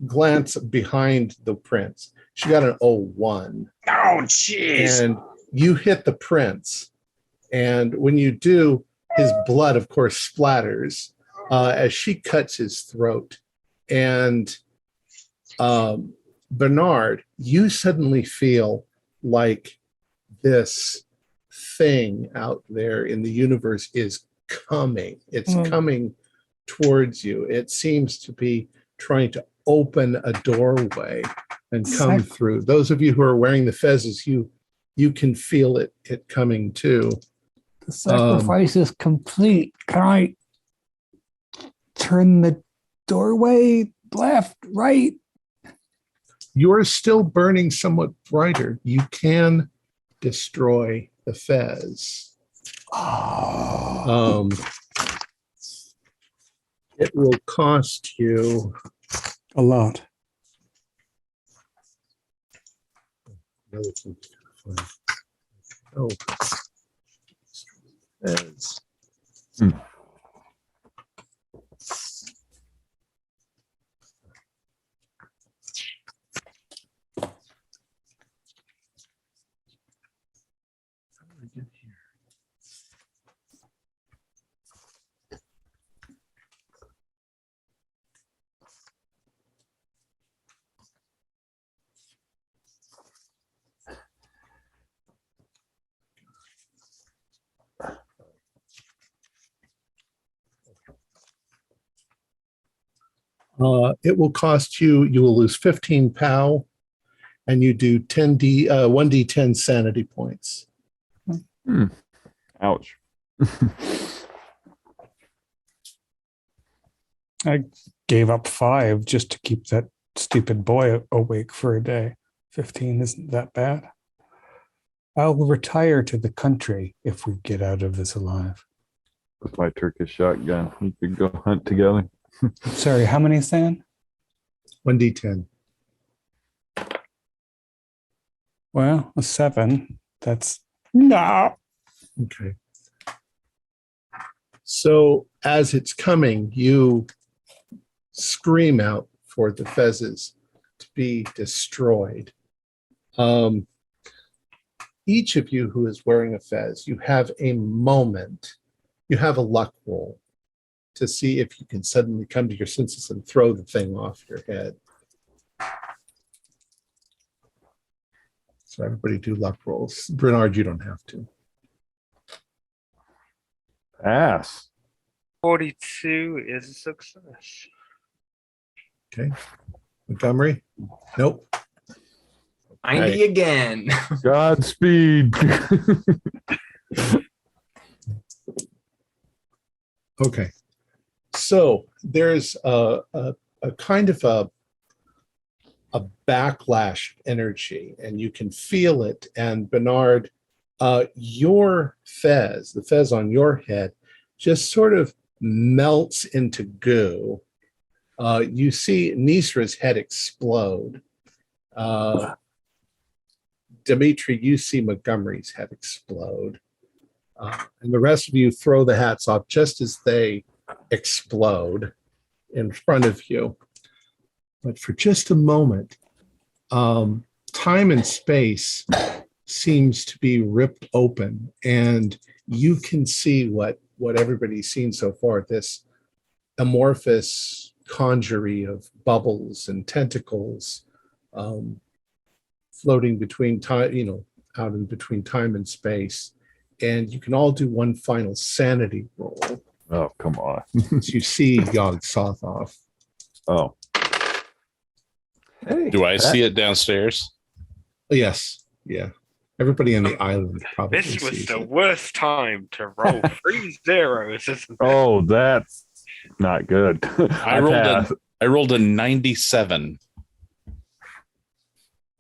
glance behind the prince. She got an 01. Oh, jeez. And you hit the prince, and when you do, his blood, of course, splatters as she cuts his throat. And Bernard, you suddenly feel like this thing out there in the universe is coming. It's coming towards you. It seems to be trying to open a doorway and come through. Those of you who are wearing the fezes, you can feel it coming too. The sacrifice is complete. Can I turn the doorway left, right? You're still burning somewhat brighter. You can destroy the fez. It will cost you a lot. Oh, fez. It will cost you will lose 15 POW, and you do 1d10 sanity points. Ouch. I gave up 5 just to keep that stupid boy awake for a day. 15 isn't that bad. I'll retire to the country if we get out of this alive. With my Turkish shotgun, we could go hunt together. Sorry, how many sand? 1d10. Well, a 7. That's no. Okay. So as it's coming, you scream out for the fezzes to be destroyed. Each of you who is wearing a fez, you have a moment, you have a luck roll to see if you can suddenly come to your senses and throw the thing off your head. So everybody do luck rolls. Bernard, you don't have to. Pass. 42 is a success. Okay. Montgomery? Nope. 90 again. Godspeed. Okay. So there's a kind of a backlash energy, and you can feel it. And Bernard, your fez, the fez on your head, just sort of melts into goo. You see Nisra's head explode. Dimitri, you see Montgomery's head explode. And the rest of you throw the hats off just as they explode in front of you. But for just a moment, time and space seems to be ripped open, and you can see what everybody's seen so far, this amorphous conjury of bubbles and tentacles floating between time, out in between time and space. And you can all do one final sanity roll. Oh, come on. So you see Yog Sothoth. Oh. Hey, Do I see it downstairs? Yes, yeah. Everybody on the island probably This was sees the it. worst time to roll 3 zeros, isn't it? Oh, that's not good. I rolled a 97.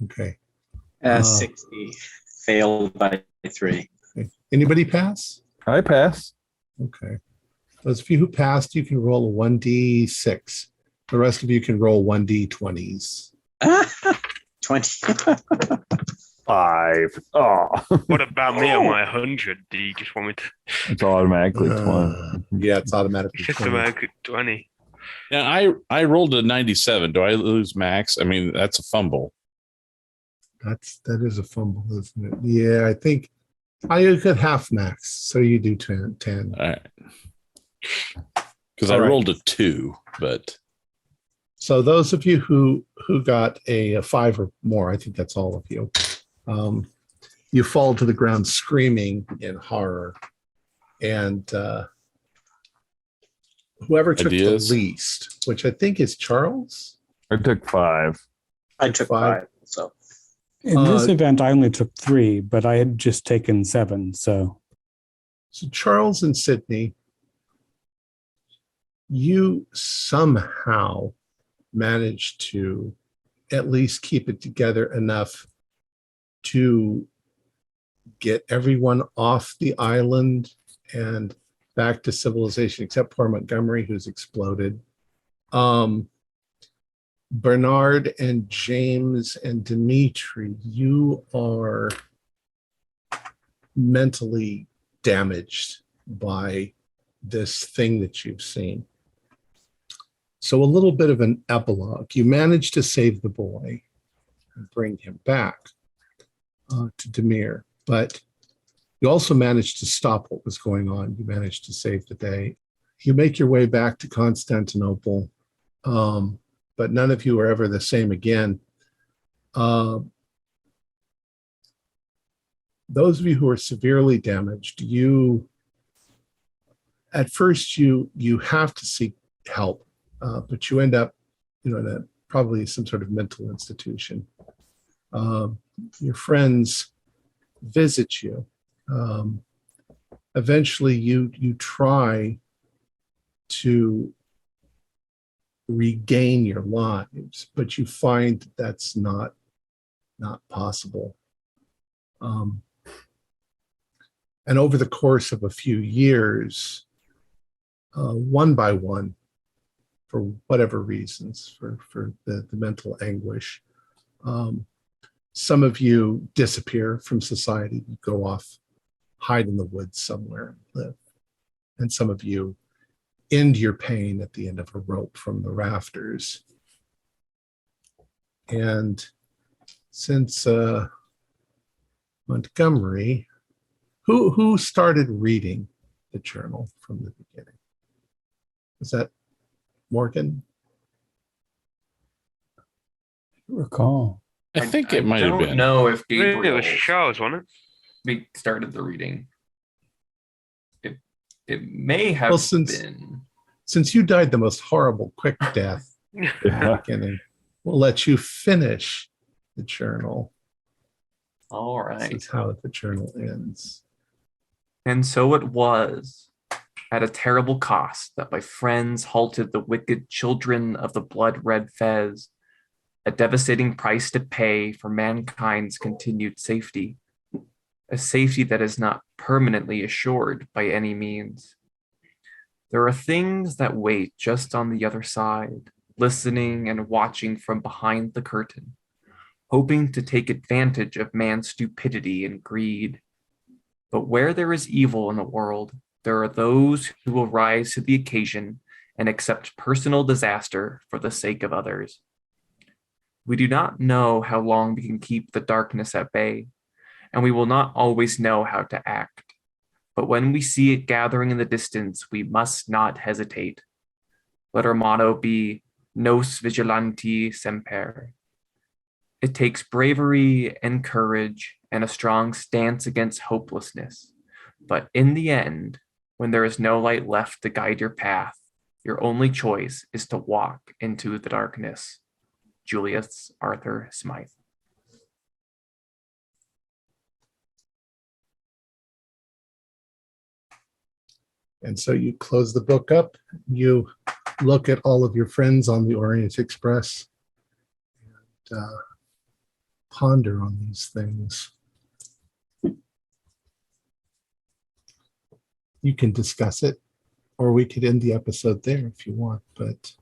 Okay. 60. Failed by 3. Okay. Anybody pass? I pass. Okay. Those of you who passed, you can roll a 1d6. The rest of you can roll 1d20s. 20. 5. Oh, What about me on my 100? Do you just want me to it's automatically 20. Yeah, it's automatically just 20. about 20? Yeah, I rolled a 97. Do I lose max? I mean, that's a fumble. That is a fumble, isn't it? Yeah, I think I could half max, so you do 10. All right. Because All I right. rolled a 2, but So those of you who got a 5 or more, I think that's all of you. You fall to the ground screaming in horror, and whoever took Ideas? the least, which I think is Charles. I took 5. I took 5. So In this event, I only took 3, but I had just taken 7. So Charles and Sydney, you somehow managed to at least keep it together enough to get everyone off the island and back to civilization, except for Montgomery, who's exploded. Bernard and James and Dimitri, you are mentally damaged by this thing that you've seen. So a little bit of an epilogue. You managed to save the boy and bring him back to Demir, but you also managed to stop what was going on. You managed to save the day. You make your way back to Constantinople, but none of you are ever the same again. Those of you who are severely damaged, at first you have to seek help, but you end up, in probably some sort of mental institution. Your friends visit you. Eventually, you try to regain your lives, but you find that's not possible. And over the course of a few years, one by one, for whatever reasons, for the mental anguish, some of you disappear from society, you go off, hide in the woods somewhere, live. And some of you end your pain at the end of a rope from the rafters. And since Montgomery, who started reading the journal from the beginning? Was that Morgan? Recall. I think it might have been. I don't know if It Gabriel was Charles, wasn't we started the reading. It may have been. Since you died the most horrible quick death it? at the beginning, we'll let you finish the journal. All right. This is how the journal ends. And so it was, at a terrible cost, that my friends halted the wicked children of the Blood Red Fez, a devastating price to pay for mankind's continued safety, a safety that is not permanently assured by any means. There are things that wait just on the other side, listening and watching from behind the curtain, hoping to take advantage of man's stupidity and greed. But where there is evil in the world, there are those who will rise to the occasion and accept personal disaster for the sake of others. We do not know how long we can keep the darkness at bay, and we will not always know how to act. But when we see it gathering in the distance, we must not hesitate. Let our motto be Nos Vigilanti Semper. It takes bravery and courage and a strong stance against hopelessness. But in the end, when there is no light left to guide your path, your only choice is to walk into the darkness. Julius Arthur Smythe. And so you close the book up, you look at all of your friends on the Orient Express, and ponder on these things. You can discuss it, or we could end the episode there if you want, but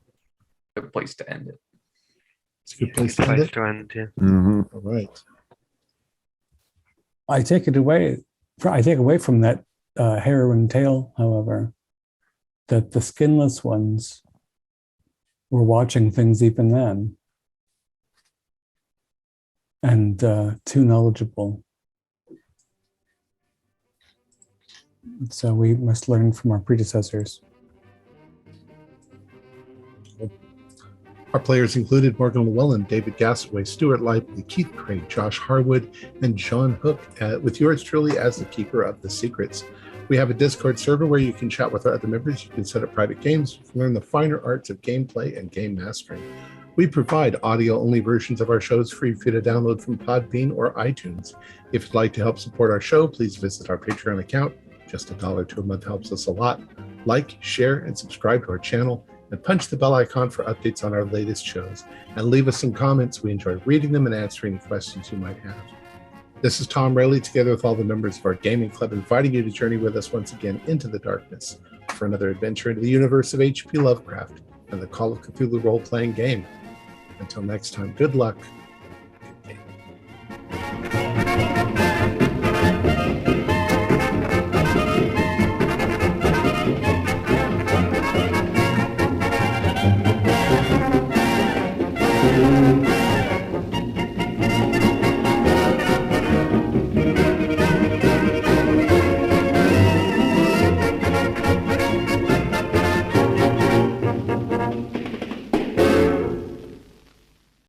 Good place to end it. it's a good place to end it. Yeah. Mm-hmm. All right. I take away from that harrowing tale, however, that the skinless ones were watching things even then, and too knowledgeable. So we must learn from our predecessors. Our players included Morgan Llewellyn, David Gassaway, Stuart Lively, Keith Craig, Josh Harwood, and John Hook, with yours truly as the keeper of the secrets. We have a Discord server where you can chat with our other members. You can set up private games. You can learn the finer arts of gameplay and game mastering. We provide audio-only versions of our shows free for you to download from Podbean or iTunes. If you'd like to help support our show, please visit our Patreon account. Just $1 to a month helps us a lot. Like, share, and subscribe to our channel, and punch the bell icon for updates on our latest shows. And leave us some comments. We enjoy reading them and answering questions you might have. This is Tom Rayleigh, together with all the members of our gaming club, inviting you to journey with us once again into the darkness for another adventure into the universe of H.P. Lovecraft and the Call of Cthulhu role-playing game. Until next time, good luck